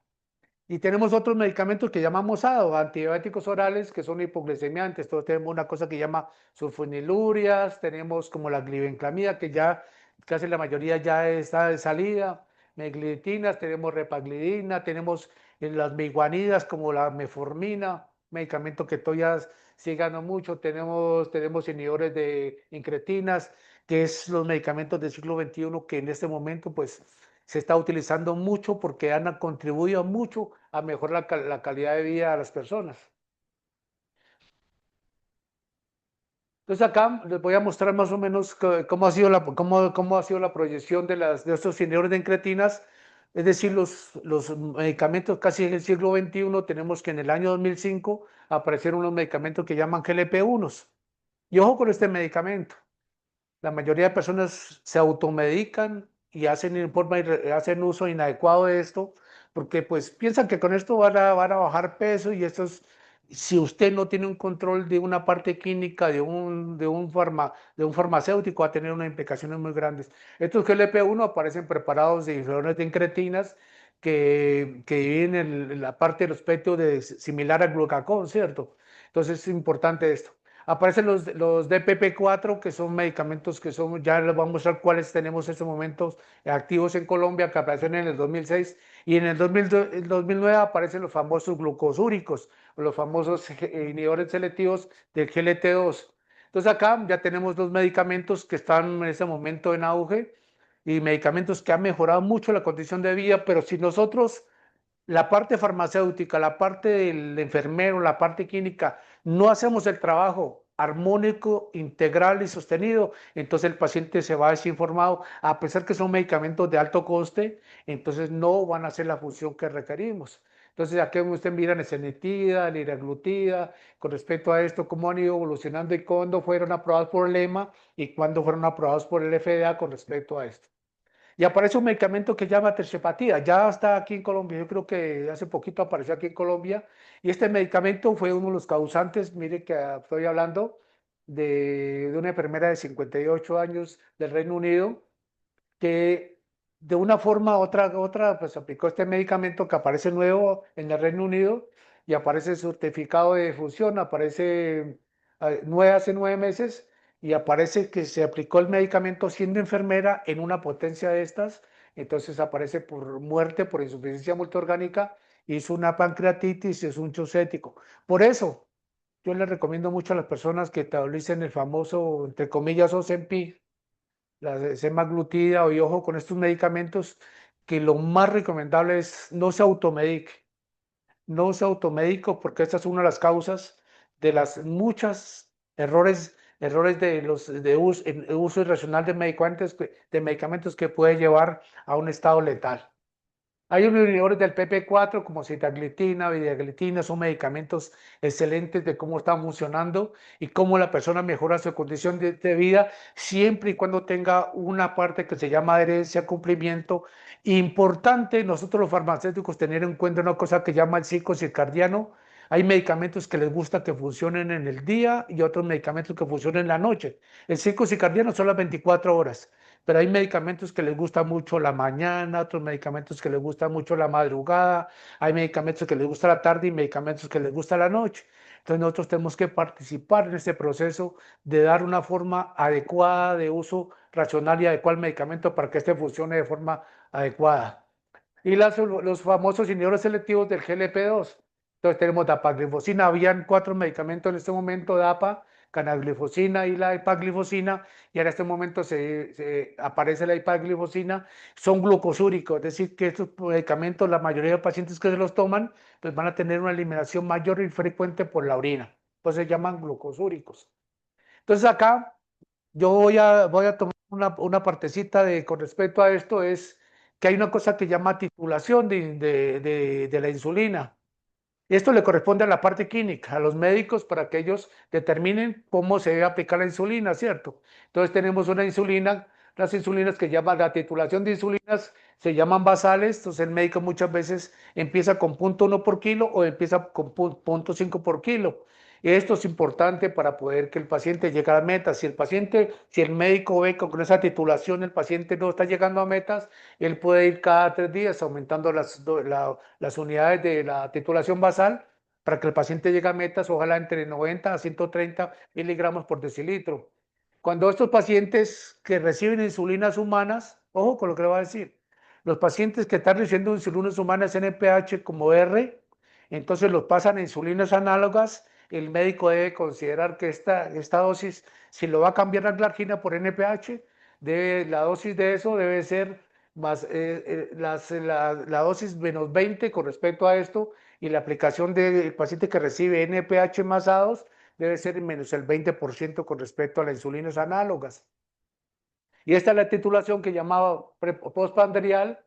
Y tenemos otros medicamentos que llamamos ADO, antibióticos orales, que son hipoglicemiantes. Entonces tenemos una cosa que llama sulfonilurias, tenemos como la glibenclamida, que ya casi la mayoría ya está de salida, meglitinas, tenemos repaglidina, tenemos las miguanidas como la meformina, medicamento que todavía sigue ganando mucho, tenemos inhibidores de incretinas, que es los medicamentos del siglo XXI que en este momento pues se está utilizando mucho porque han contribuido mucho a mejorar la calidad de vida de las personas. Entonces acá les voy a mostrar más o menos cómo ha sido la proyección de estos inhibidores de incretinas, es decir, los medicamentos casi en el siglo XXI, tenemos que en el año 2005 aparecieron unos medicamentos que llaman GLP-1s. Y ojo con este medicamento. La mayoría de personas se automedican y hacen uso inadecuado de esto porque pues piensan que con esto van a bajar peso y si usted no tiene un control de una parte clínica de un farmacéutico va a tener unas implicaciones muy grandes. Estos GLP-1 aparecen preparados de inhibidores de incretinas que dividen en la parte del espectro similar al glucagón, ¿cierto? Entonces es importante esto. Aparecen los DPP-4, que son medicamentos ya les voy a mostrar cuáles tenemos en estos momentos activos en Colombia, que aparecieron en el 2006, y en el 2009 aparecen los famosos glucosúricos, o los famosos inhibidores selectivos del GLT2. Entonces acá ya tenemos 2 medicamentos que están en este momento en auge, y medicamentos que han mejorado mucho la condición de vida, pero si nosotros la parte farmacéutica, la parte del enfermero, la parte clínica, no hacemos el trabajo armónico, integral y sostenido, entonces el paciente se va desinformado, a pesar que son medicamentos de alto coste, entonces no van a hacer la función que requerimos. Entonces aquí usted mira la esenitida, la liraglutida, con respecto a esto, cómo han ido evolucionando y cuándo fueron aprobados por el EMA y cuándo fueron aprobados por el FDA con respecto a esto. Y aparece un medicamento que se llama tercepatía, ya está aquí en Colombia, yo creo que hace poquito apareció aquí en Colombia, y este medicamento fue uno de los causantes, mire que estoy hablando de una enfermera de 58 años del Reino Unido, que de una forma u otra, pues aplicó este medicamento que aparece nuevo en el Reino Unido y aparece certificado de defunción, aparece hace 9 meses y aparece que se aplicó el medicamento siendo enfermera en una potencia de estas, entonces aparece por muerte, por insuficiencia multiorgánica, hizo una pancreatitis, es un cético. Por eso, yo les recomiendo mucho a las personas que utilicen el famoso, entre comillas, Ozempic, la semaglutida y ojo con estos medicamentos, que lo más recomendable es no se automedique, no se automedique porque esta es una de las causas de las muchas errores de uso irracional de medicamentos que puede llevar a un estado letal. Hay inhibidores del PP4 como sitaglitina, vidaglitina, son medicamentos excelentes de cómo están funcionando y cómo la persona mejora su condición de vida siempre y cuando tenga una parte que se llama adherencia, cumplimiento. Importante nosotros los farmacéuticos tener en cuenta una cosa que llama el ciclo circadiano. Hay medicamentos que les gusta que funcionen en el día y otros medicamentos que funcionen en la noche. El ciclo circadiano son las 24 horas. Pero hay medicamentos que les gusta mucho la mañana, otros medicamentos que les gusta mucho la madrugada, hay medicamentos que les gusta la tarde y medicamentos que les gusta la noche. Entonces nosotros tenemos que participar en este proceso de dar una forma adecuada de uso racional y adecuado al medicamento para que este funcione de forma adecuada. Y los famosos inhibidores selectivos del GLP-2. Entonces tenemos dapaglifosina, habían 4 medicamentos en este momento, DAPA, canaglifosina y la epaglifosina, y en este momento aparece la epaglifosina, son glucosúricos, es decir, que estos medicamentos, la mayoría de pacientes que se los toman, pues van a tener una eliminación mayor y frecuente por la orina, pues se llaman glucosúricos. Entonces acá yo voy a tomar una partecita con respecto a esto, es que hay una cosa que llama titulación de la insulina. Esto le corresponde a la parte clínica, a los médicos, para que ellos determinen cómo se debe aplicar la insulina, ¿cierto? Entonces tenemos una insulina, las insulinas que llaman la titulación de insulinas, se llaman basales, entonces el médico muchas veces empieza con 0,1 por kilo o empieza con 0,5 por kilo. Esto es importante para poder que el paciente llegue a la meta. Si el médico ve que con esa titulación el paciente no está llegando a metas, él puede ir cada 3 días aumentando las unidades de la titulación basal para que el paciente llegue a metas, ojalá entre 90 a 130 miligramos por decilitro. Cuando estos pacientes que reciben insulinas humanas, ojo con lo que le voy a decir, los pacientes que están recibiendo insulinas humanas NPH como R, entonces los pasan a insulinas análogas, el médico debe considerar que esta dosis, si lo va a cambiar la glargina por NPH, la dosis de eso debe ser más la dosis menos 20 con respecto a esto, y la aplicación del paciente que recibe NPH más A2 debe ser menos el 20% con respecto a las insulinas análogas. Y esta es la titulación que llamaba postprandial,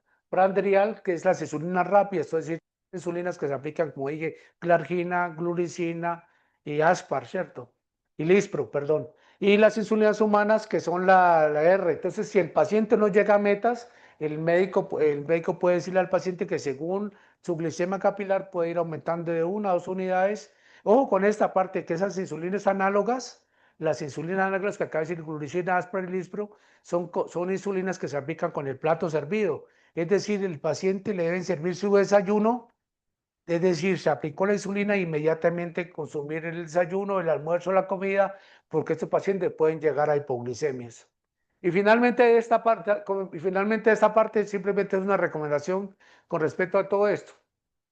que es las insulinas rápidas, es decir, insulinas que se aplican, como dije, glargina, gluricina y aspar, ¿cierto? Y lispro, perdón. Y las insulinas humanas, que son la R. Entonces, si el paciente no llega a metas, el médico puede decirle al paciente que según su glicemia capilar puede ir aumentando de 1 a 2 unidades. Ojo con esta parte, que esas insulinas análogas, las insulinas análogas que acaba de decir, gluricina, aspar y lispro, son insulinas que se aplican con el plato servido. Es decir, el paciente le deben servir su desayuno, es decir, se aplicó la insulina e inmediatamente consumir el desayuno, el almuerzo, la comida, porque estos pacientes pueden llegar a hipoglicemias. Y finalmente esta parte simplemente es una recomendación con respecto a todo esto.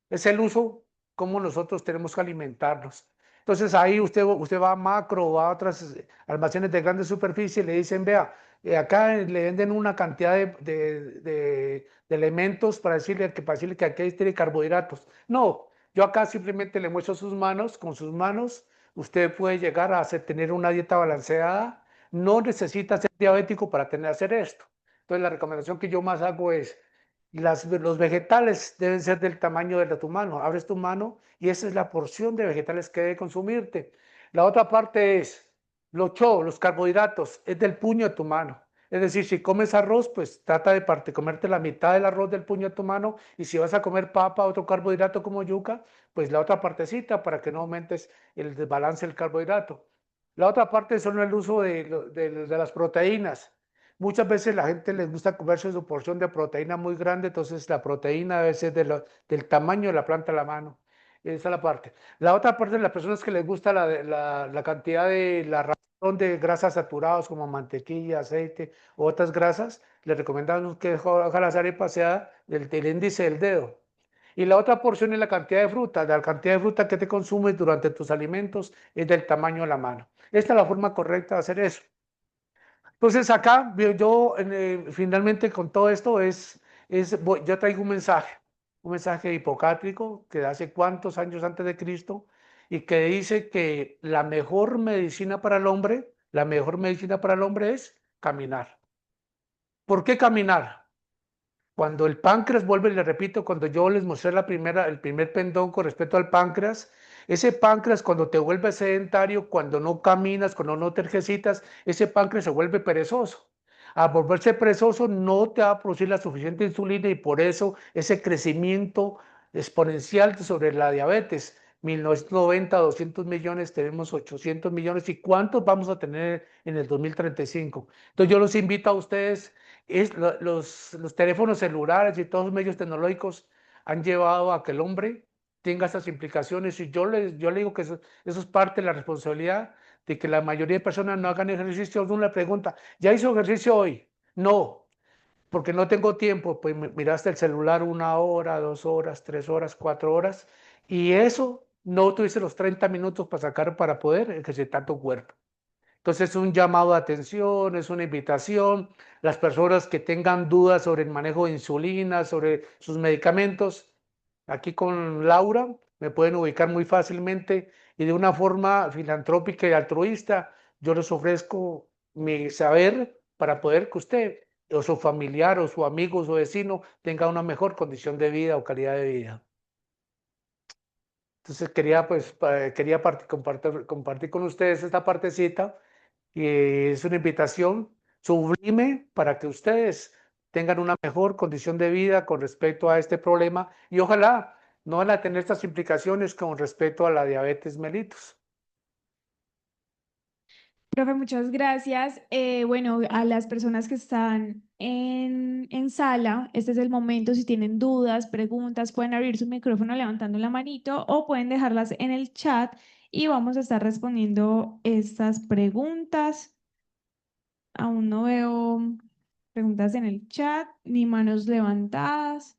Es el uso, cómo nosotros tenemos que alimentarnos. Entonces ahí usted va a Macro o a otros almacenes de grandes superficie y le dicen, vea, acá le venden una cantidad de elementos para decirle que aquí tiene carbohidratos. No, yo acá simplemente le muestro sus manos, con sus manos usted puede llegar a tener una dieta balanceada, no necesita ser diabético para hacer esto. Entonces la recomendación que yo más hago es, los vegetales deben ser del tamaño de tu mano. Abres tu mano y esa es la porción de vegetales que debe consumirte. La otra parte es los carbohidratos, es del puño de tu mano. Es decir, si comes arroz, pues trata de comerte la mitad del arroz del puño de tu mano, y si vas a comer papa, otro carbohidrato como yuca, pues la otra partecita para que no aumentes el desbalance del carbohidrato. La otra parte son el uso de las proteínas. Muchas veces la gente les gusta comerse su porción de proteína muy grande, entonces la proteína debe ser del tamaño de la planta de la mano. Esa es la parte. La otra parte de las personas que les gusta la cantidad de la ración de grasas saturadas como mantequilla, aceite u otras grasas, les recomendamos que hoja la arepas sea del índice del dedo. Y la otra porción es la cantidad de fruta. La cantidad de fruta que te consumes durante tus alimentos es del tamaño de la mano. Esta es la forma correcta de hacer eso. Entonces acá yo finalmente con todo esto yo traigo un mensaje hipocrático que de hace cuántos años antes de Cristo, y que dice que la mejor medicina para el hombre es caminar. ¿Por qué caminar? Cuando el páncreas, vuelve y le repito, cuando yo les mostré el primer pendón con respecto al páncreas, ese páncreas cuando te vuelve sedentario, cuando no caminas, cuando no te ejercitas, ese páncreas se vuelve perezoso. Al volverse perezoso no te va a producir la suficiente insulina y por eso ese crecimiento exponencial sobre la diabetes. 1990, 200 millones, tenemos 800 millones. ¿Y cuántos vamos a tener en el 2035? Entonces yo los invito a ustedes los teléfonos celulares y todos los medios tecnológicos han llevado a que el hombre tenga esas implicaciones y yo le digo que eso es parte de la responsabilidad de que la mayoría de personas no hagan ejercicio. Uno le pregunta, ¿ya hizo ejercicio hoy? No, porque no tengo tiempo. Pues miraste el celular 1 hora, 2 horas, 3 horas, 4 horas y eso no tuviste los 30 minutos para sacar para poder ejercitar tu cuerpo. Entonces es un llamado de atención, es una invitación. Las personas que tengan dudas sobre el manejo de insulina, sobre sus medicamentos, aquí con Laura me pueden ubicar muy fácilmente y de una forma filantrópica y altruista. Yo les ofrezco mi saber para poder que usted o su familiar o su amigo o su vecino tenga una mejor condición de vida o calidad de vida. Entonces quería pues compartir con ustedes esta partecita y es una invitación sublime para que ustedes tengan una mejor condición de vida con respecto a este problema y ojalá no van a tener estas implicaciones con respecto a la diabetes mellitus. Profe, muchas gracias. Bueno, a las personas que están en sala, este es el momento. Si tienen dudas, preguntas, pueden abrir su micrófono levantando la manito o pueden dejarlas en el chat y vamos a estar respondiendo estas preguntas. Aún no veo preguntas en el chat ni manos levantadas.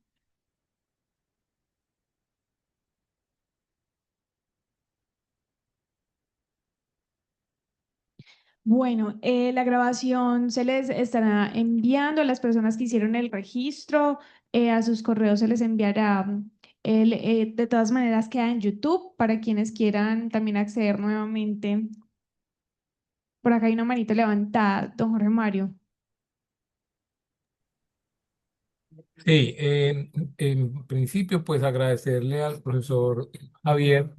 Bueno, la grabación se les estará enviando a las personas que hicieron el registro, a sus correos se les enviará. De todas maneras queda en YouTube para quienes quieran también acceder nuevamente. Por acá hay una manito levantada, don Jorge Mario. Sí, en principio, pues agradecerle al profesor Javier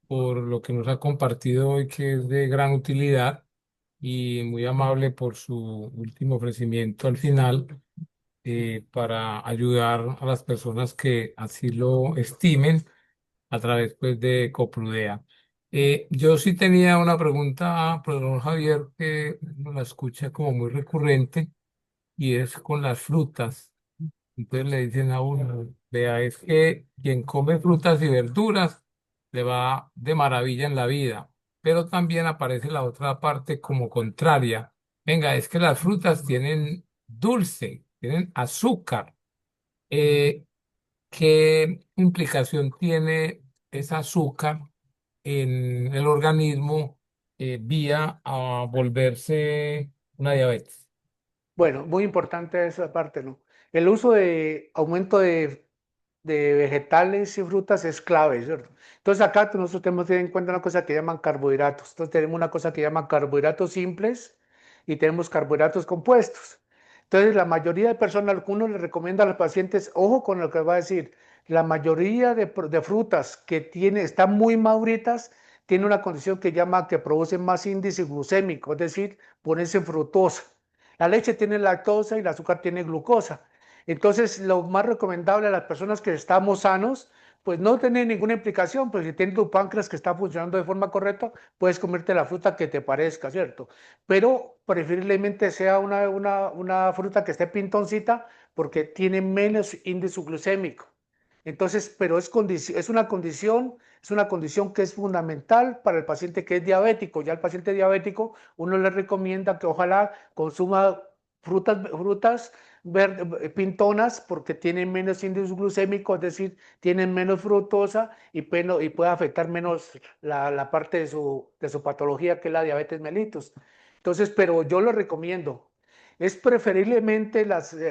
por lo que nos ha compartido hoy, que es de gran utilidad y muy amable por su último ofrecimiento al final para ayudar a las personas que así lo estimen a través pues, de Coprudea. Yo sí tenía una pregunta, profesor Javier, que la escucha como muy recurrente y es con las frutas. Entonces le dicen a uno, vea, es que quien come frutas y verduras le va de maravilla en la vida, pero también aparece la otra parte como contraria. Venga, es que las frutas tienen dulce, tienen azúcar. Eh, ¿Qué implicación tiene ese azúcar en el organismo vía a volverse una diabetes? Bueno, muy importante esa parte, ¿no? El uso de aumento de vegetales y frutas es clave, ¿cierto? Entonces acá nosotros tenemos que tener en cuenta una cosa que llaman carbohidratos. Entonces tenemos una cosa que llaman carbohidratos simples y tenemos carbohidratos compuestos. Entonces la mayoría de personas, algunos les recomienda a los pacientes, ojo con lo que va a decir, la mayoría de frutas que están muy maduritas, tiene una condición que llama que producen más índice glucémico, es decir, ponerse frutosa. La leche tiene lactosa y el azúcar tiene glucosa. Entonces, lo más recomendable a las personas que estamos sanos, pues no tiene ninguna implicación, pues si tienes tu páncreas que está funcionando de forma correcta, puedes comerte la fruta que te parezca, ¿cierto? Pero preferiblemente sea una fruta que esté pintoncita porque tiene menos índice glucémico. Entonces, pero es una condición que es fundamental para el paciente que es diabético. Ya el paciente diabético, uno le recomienda que ojalá consuma frutas pintonas porque tienen menos índice glucémico, es decir, tienen menos fructosa y puede afectar menos la parte de su patología que es la diabetes mellitus. Entonces, pero yo lo recomiendo. Es preferiblemente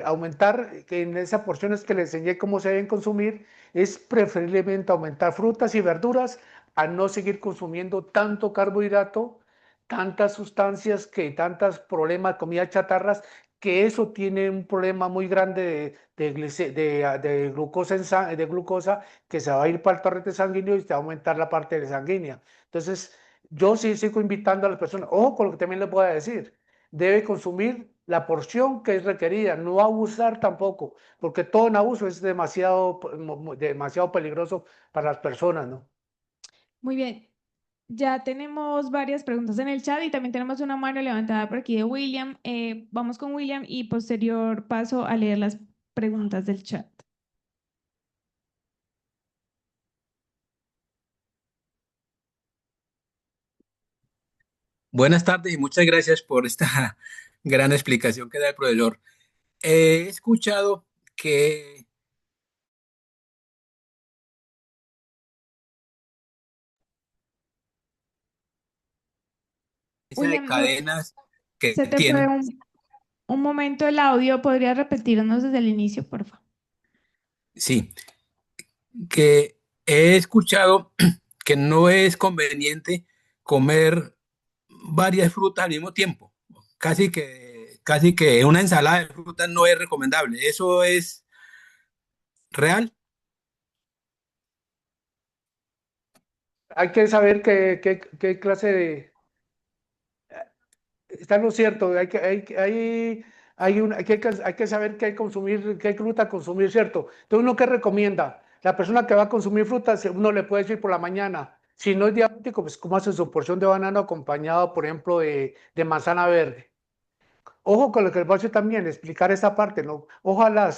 aumentar, que en esas porciones que les enseñé cómo se deben consumir, es preferiblemente aumentar frutas y verduras a no seguir consumiendo tanto carbohidrato, tantas sustancias, tantos problemas, comidas chatarras que eso tiene un problema muy grande de glucosa, de glucosa que se va a ir para el torrente sanguíneo y te va a aumentar la parte de sanguínea. Entonces, yo sí sigo invitando a las personas, ojo con lo que también les voy a decir, debe consumir la porción que es requerida, no abusar tampoco, porque todo en abuso es demasiado peligroso para las personas, ¿no? Muy bien. Ya tenemos varias preguntas en el chat y también tenemos una mano levantada por aquí de William. Vamos con William y posterior paso a leer las preguntas del chat. Buenas tardes y muchas gracias por esta gran explicación que da el profesor. He escuchado que esa de William, cadenas que se te fue tienen, un momento el audio. ¿Podría repetirnos desde el inicio, por favor? sí, que he escuchado que no es conveniente comer varias frutas al mismo tiempo. Casi que una ensalada de frutas no es recomendable. ¿Eso es real? Hay que saber qué clase de, está lo cierto, hay que saber qué consumir, qué fruta consumir, ¿cierto? Entonces, ¿uno qué recomienda? La persona que va a consumir frutas, uno le puede decir por la mañana, si no es diabético, pues cómo hace su porción de banano acompañado, por ejemplo, de manzana verde. Ojo con lo que les voy a decir también, explicar esa parte, ¿no? Ojalá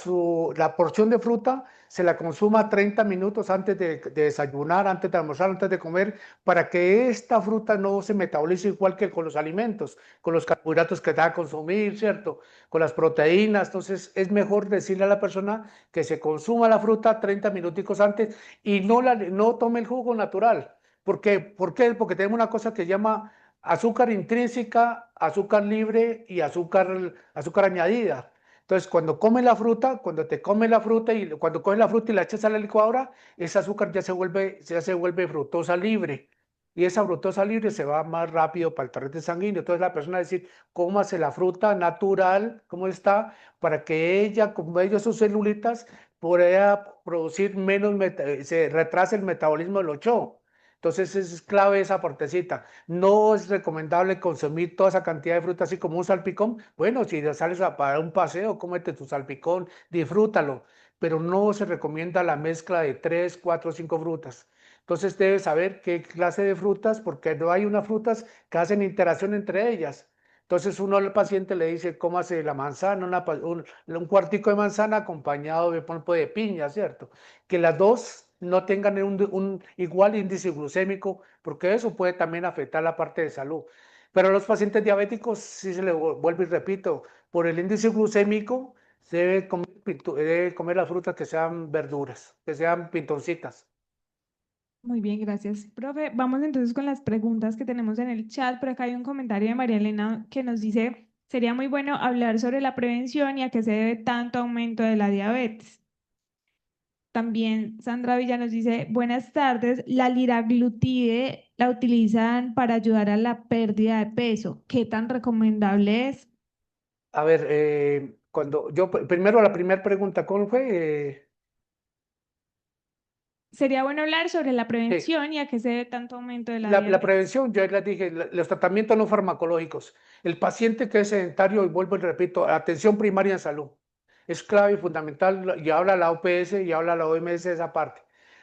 la porción de fruta se la consuma 30 minutos antes de desayunar, antes de almorzar, antes de comer, para que esta fruta no se metabolice igual que con los alimentos, con los carbohidratos que te va a consumir, ¿cierto? Con las proteínas. Entonces, es mejor decirle a la persona que se consuma la fruta 30 minuticos antes y no tome el jugo natural. ¿Por qué? Porque tenemos una cosa que se llama azúcar intrínseca, azúcar libre y azúcar añadida. Entonces, cuando te comes la fruta y cuando coges la fruta y la echas a la licuadora, ese azúcar ya se vuelve fructosa libre. Y esa fructosa libre se va más rápido para el torrente sanguíneo. Entonces, la persona decir, cómase la fruta natural, como está, para que ella, como ellos sus celulitas, pueda producir se retrase el metabolismo del 8. Entonces es clave esa partecita. No es recomendable consumir toda esa cantidad de fruta así como un salpicón. Bueno, si sales para un paseo, cómete tu salpicón, disfrútalo, pero no se recomienda la mezcla de 3, 4, 5 frutas. Entonces debes saber qué clase de frutas, porque no hay unas frutas que hacen interacción entre ellas. Entonces uno al paciente le dice, cómase la manzana, un cuartico de manzana acompañado de polvo de piña, ¿cierto? Que las dos no tengan un igual índice glucémico, porque eso puede también afectar la parte de salud. Pero a los pacientes diabéticos, sí se le vuelvo y repito, por el índice glucémico se debe comer las frutas que sean verduras, que sean pintoncitas. Muy bien, gracias, profe. Vamos entonces con las preguntas que tenemos en el chat. Por acá hay un comentario de María Elena que nos dice, sería muy bueno hablar sobre la prevención y a qué se debe tanto aumento de la diabetes. También Sandra Villa nos dice, buenas tardes, la liraglutide la utilizan para ayudar a la pérdida de peso. ¿Qué tan recomendable es? A ver, primero la primera pregunta, ¿cómo fue? Sería bueno hablar sobre la Sí. prevención y a qué se debe tanto aumento de la La diabetes. prevención, yo ya les dije, los tratamientos no farmacológicos. El paciente que es sedentario, y vuelvo y repito, atención primaria en salud. Es clave y fundamental, y habla la OPS y habla la OMS de esa parte.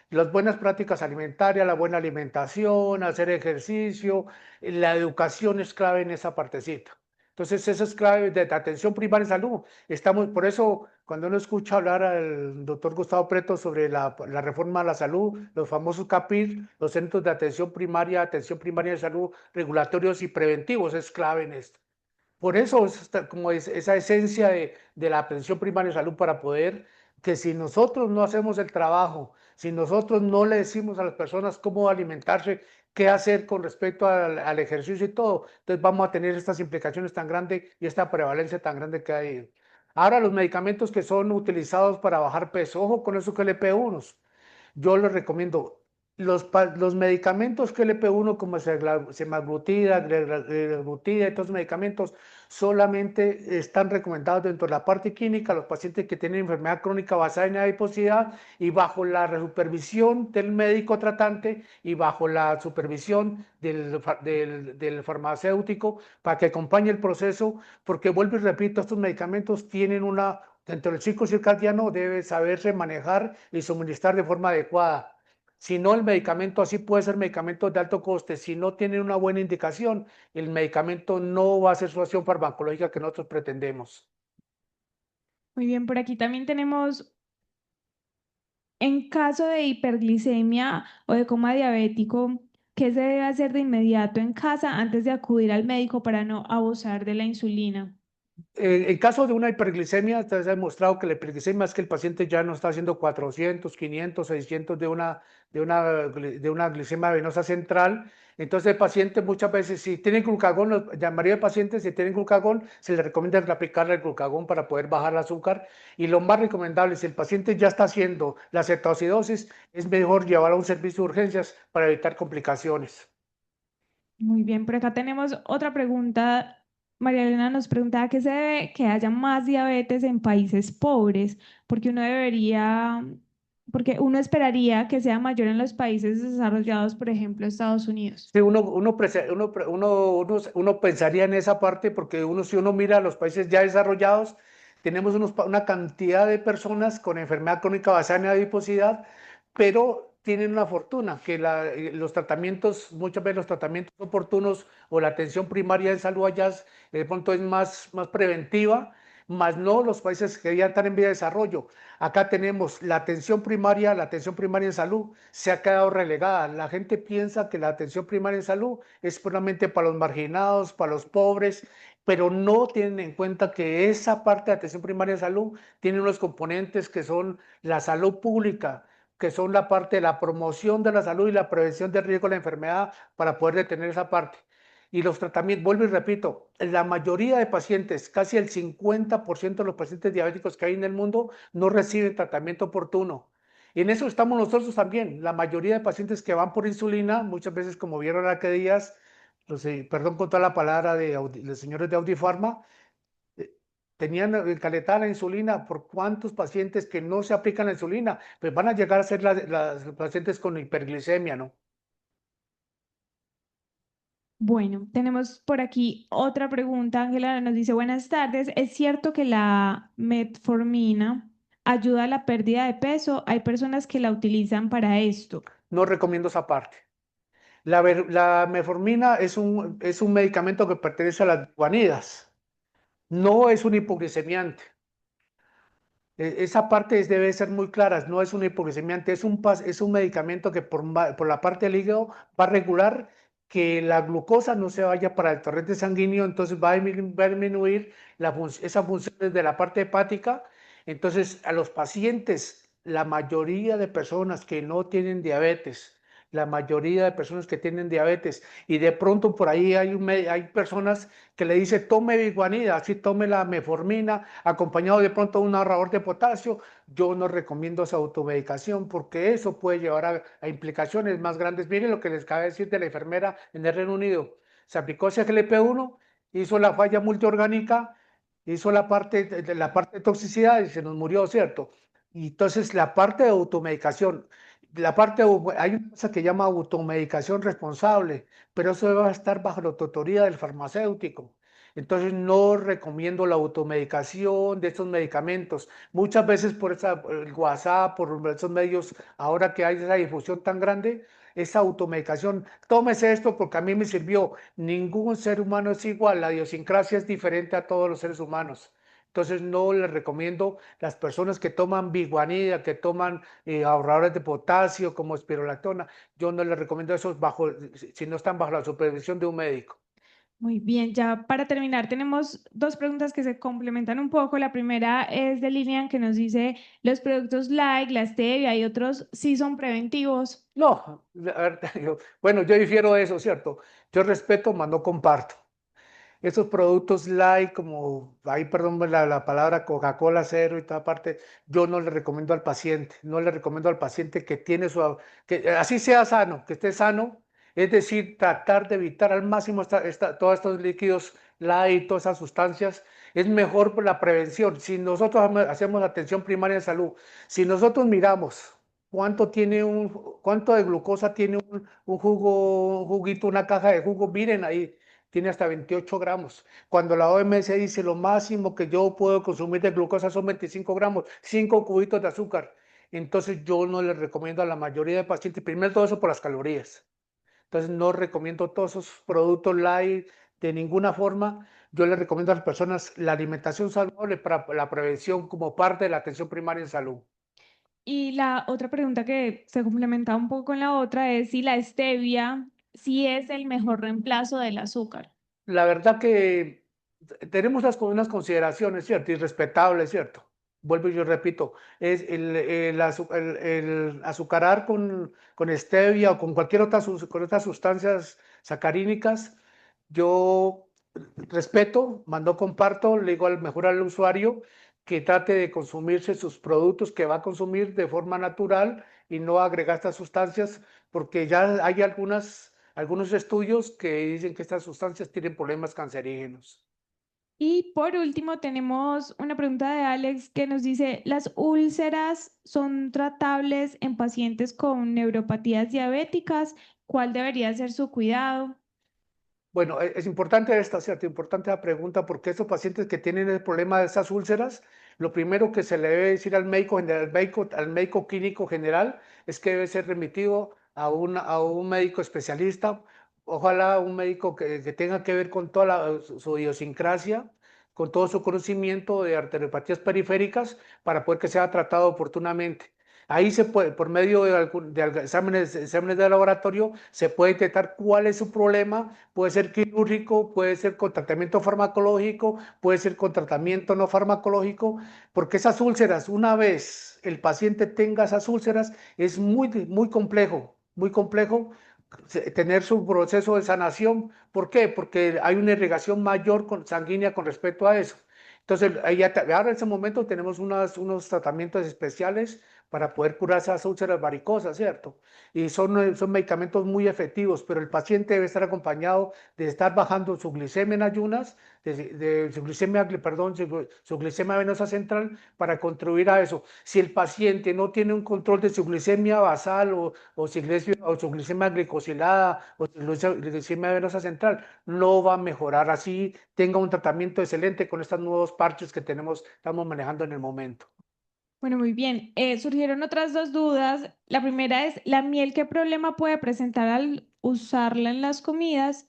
Las buenas prácticas alimentarias, la buena alimentación, hacer ejercicio, la educación es clave en esa partecita. Entonces, eso es clave de atención primaria en salud. Por eso, cuando uno escucha hablar al doctor Gustavo Preto sobre la reforma a la salud, los famosos CAPIR, los centros de atención primaria de salud, regulatorios y preventivos, es clave en esto. Por eso como esa esencia de la atención primaria de salud para poder que si nosotros no hacemos el trabajo, si nosotros no le decimos a las personas cómo alimentarse, qué hacer con respecto al ejercicio y todo, entonces vamos a tener estas implicaciones tan grandes y esta prevalencia tan grande que hay. Ahora los medicamentos que son utilizados para bajar peso, ojo con esos GLP-1. Yo les recomiendo los medicamentos GLP-1 como semaglutida, glutida y todos los medicamentos solamente están recomendados dentro de la parte clínica los pacientes que tienen enfermedad crónica basada en adiposidad y bajo la supervisión del médico tratante y bajo la supervisión del farmacéutico para que acompañe el proceso, porque vuelvo y repito, estos medicamentos tienen dentro del ciclo circadiano debe saberse manejar y suministrar de forma adecuada. Si no, el medicamento así puede ser medicamento de alto coste. Si no tiene una buena indicación, el medicamento no va a ser su acción farmacológica que nosotros pretendemos. Muy bien, por aquí también tenemos, en caso de hiperglicemia o de coma diabético, ¿qué se debe hacer de inmediato en casa antes de acudir al médico para no abusar de la insulina? En caso de una hiperglicemia, se ha demostrado que la hiperglicemia es que el paciente ya no está haciendo 400, 500, 600 de una glicemia venosa central. Entonces el paciente muchas veces, si tiene glucagón, la mayoría de pacientes si tienen glucagón, se le recomienda aplicarle el glucagón para poder bajar el azúcar. Y lo más recomendable, si el paciente ya está haciendo la cetoacidosis, es mejor llevarlo a un servicio de urgencias para evitar complicaciones. Muy bien, por acá tenemos otra pregunta. María Elena nos pregunta ¿a qué se debe que haya más diabetes en países pobres? Porque porque uno esperaría que sea mayor en los países desarrollados, por ejemplo, Estados Unidos. Sí, uno pensaría en esa parte porque si uno mira los países ya desarrollados, tenemos una cantidad de personas con enfermedad crónica basada en adiposidad, pero tienen una fortuna, que los tratamientos, muchas veces los tratamientos oportunos o la atención primaria en salud allá de pronto es más preventiva, más no los países que ya están en vía de desarrollo. Acá tenemos la atención primaria en salud se ha quedado relegada. La gente piensa que la atención primaria en salud es puramente para los marginados, para los pobres, pero no tienen en cuenta que esa parte de atención primaria en salud tiene unos componentes que son la salud pública, que son la parte de la promoción de la salud y la prevención del riesgo de la enfermedad para poder detener esa parte. Y los tratamientos, vuelvo y repito, la mayoría de pacientes, casi el 50% de los pacientes diabéticos que hay en el mundo no reciben tratamiento oportuno. Y en eso estamos nosotros también. La mayoría de pacientes que van por insulina, muchas veces como vieron hace días, perdón con toda la palabra de los señores de Audifarma, eh, tenían encaletada la insulina. ¿Por cuántos pacientes que no se aplican la insulina? Pues van a llegar a ser las pacientes con hiperglicemia, ¿no? Bueno, tenemos por aquí otra pregunta. Ángela nos dice, buenas tardes. ¿Es cierto que la metformina ayuda a la pérdida de peso? Hay personas que la utilizan para esto. No recomiendo esa parte. La metformina es un medicamento que pertenece a las guanidas. No es un hipoglicemiante. Esa parte debe ser muy clara, no es un hipoglicemiante, es un medicamento que por la parte del hígado va a regular que la glucosa no se vaya para el torrente sanguíneo, entonces va a disminuir esas funciones de la parte hepática. Entonces, a los pacientes, la mayoría de personas que no tienen diabetes, la mayoría de personas que tienen diabetes, y de pronto por ahí hay personas que le dice tome biguanida, así tome la metformina, acompañado de pronto de un ahorrador de potasio. Yo no recomiendo esa automedicación porque eso puede llevar a implicaciones más grandes. Miren lo que les acaba de decir de la enfermera en el Reino Unido. Se aplicó ese GLP-1, hizo la falla multiorgánica, hizo la parte de toxicidad y se nos murió, ¿cierto? Y entonces la parte de automedicación, hay una cosa que llama automedicación responsable, pero eso debe estar bajo la tutoría del farmacéutico. Entonces no recomiendo la automedicación de estos medicamentos. Muchas veces por el WhatsApp, por esos medios, ahora que hay esa difusión tan grande, esa automedicación, tómese esto porque a mí me sirvió. Ningún ser humano es igual, la idiosincrasia es diferente a todos los seres humanos. Entonces no les recomiendo las personas que toman biguanida, que toman ahorradores de potasio como espirulactona, yo no les recomiendo eso si no están bajo la supervisión de un médico. Muy bien, ya para terminar, tenemos dos preguntas que se complementan un poco. La primera es de Lilian que nos dice, los productos like, la stevia y otros sí son preventivos. No, bueno, yo difiero de eso, ¿cierto? Yo respeto, mas no comparto. Esos productos light, como, ahí perdón la palabra Coca-Cola cero y toda parte, yo no le recomiendo al paciente, no le recomiendo al paciente que tiene que así sea sano, que esté sano, Es decir, tratar de evitar al máximo todos estos líquidos light, todas esas sustancias. Es mejor por la prevención. Si nosotros hacemos atención primaria en salud, si nosotros miramos cuánto de glucosa tiene un juguito, una caja de jugo, miren ahí, tiene hasta 28 gramos. Cuando la OMS dice lo máximo que yo puedo consumir de glucosa son 25 gramos, 5 cubitos de azúcar. Entonces yo no les recomiendo a la mayoría de pacientes, primero todo eso por las calorías. Entonces no recomiendo todos esos productos light de ninguna forma. Yo les recomiendo a las personas la alimentación saludable para la prevención como parte de la atención primaria en salud. Y la otra pregunta que se complementa un poco con la otra es si la stevia sí es el mejor reemplazo del azúcar. La verdad que tenemos unas consideraciones, ¿cierto? Y respetables, ¿cierto? Vuelvo y yo repito, es el azucarar con stevia o con cualquier con otras sustancias sacarínicas. Yo respeto, no comparto, le digo mejor al usuario que trate de consumirse sus productos que va a consumir de forma natural y no agregar estas sustancias, porque ya hay algunos estudios que dicen que estas sustancias tienen problemas cancerígenos. Y por último tenemos una pregunta de Alex que nos dice, ¿las úlceras son tratables en pacientes con neuropatías diabéticas? ¿Cuál debería ser su cuidado? Bueno, es importante esta, ¿cierto? Importante la pregunta porque estos pacientes que tienen el problema de estas úlceras, lo primero que se le debe decir al médico, al médico clínico general, es que debe ser remitido a un médico especialista, ojalá un médico que tenga que ver con toda su idiosincrasia, con todo su conocimiento de arteriopatías periféricas, para poder que sea tratado oportunamente. Ahí se puede, por medio de exámenes de laboratorio, se puede detectar cuál es su problema. Puede ser quirúrgico, puede ser con tratamiento farmacológico, puede ser con tratamiento no farmacológico, porque esas úlceras, una vez el paciente tenga esas úlceras, es muy complejo, muy complejo tener su proceso de sanación. ¿Por qué? Porque hay una irrigación mayor sanguínea con respecto a eso. Entonces, ahora en ese momento tenemos unos tratamientos especiales para poder curar esas úlceras varicosas, ¿cierto? Y son medicamentos muy efectivos, pero el paciente debe estar acompañado de estar bajando su glicemia en ayunas, su glicemia, perdón, su glicemia venosa central para contribuir a eso. Si el paciente no tiene un control de su glicemia basal o su glicemia glicosilada o su glicemia venosa central, no va a mejorar. Así tenga un tratamiento excelente con estos nuevos parches que estamos manejando en el momento. Bueno, muy bien. Surgieron otras dos dudas. La primera es, ¿la miel qué problema puede presentar al usarla en las comidas?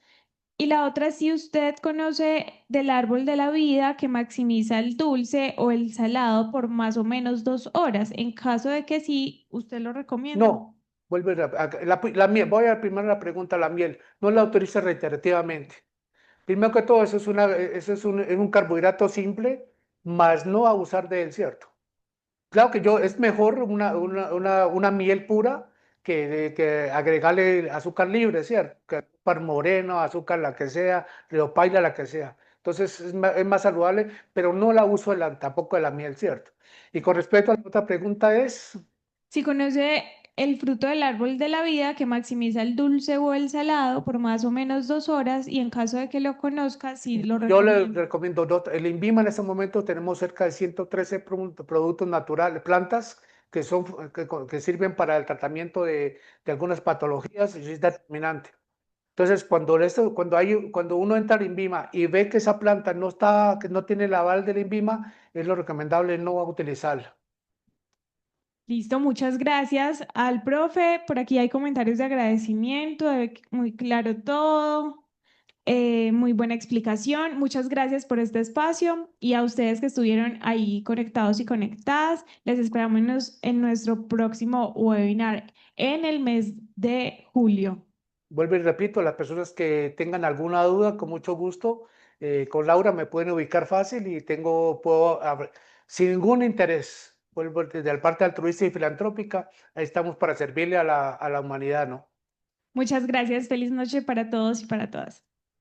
Y la otra es si usted conoce del árbol de la vida que maximiza el dulce o el salado por más o menos 2 horas. En caso de que sí, ¿usted lo recomienda? No, voy a primero la pregunta, la miel, no la autoriza reiterativamente. Primero que todo, eso es un carbohidrato simple, más no abusar de él, ¿cierto? Claro que es mejor una miel pura que agregarle azúcar libre, ¿cierto? Que azúcar moreno, azúcar la que sea, riopaila la que sea. Entonces es más saludable, pero no la uso tampoco de la miel, ¿cierto? Y con respecto a la otra pregunta es, Si conoce el fruto del árbol de la vida que maximiza el dulce o el salado por más o menos 2 horas y en caso de que lo conozca, sí lo yo le recomiendo. recomiendo el INVIMA en este momento tenemos cerca de 113 productos naturales, plantas que sirven para el tratamiento de algunas patologías y es determinante. Entonces, cuando uno entra al INVIMA y ve que esa planta que no tiene el aval del INVIMA, es lo recomendable no utilizarla. Listo, muchas gracias al profe. Por aquí hay comentarios de agradecimiento, muy claro todo, muy buena explicación. Muchas gracias por este espacio y a ustedes que estuvieron ahí conectados y conectadas. Les esperamos en nuestro próximo webinar en el mes de julio. Vuelvo y repito, las personas que tengan alguna duda, con mucho gusto, con Laura me pueden ubicar fácil y sin ningún interés, vuelvo desde la parte altruista y filantrópica, ahí estamos para servirle a la humanidad, ¿no? Muchas gracias. Feliz noche para todos y para todas.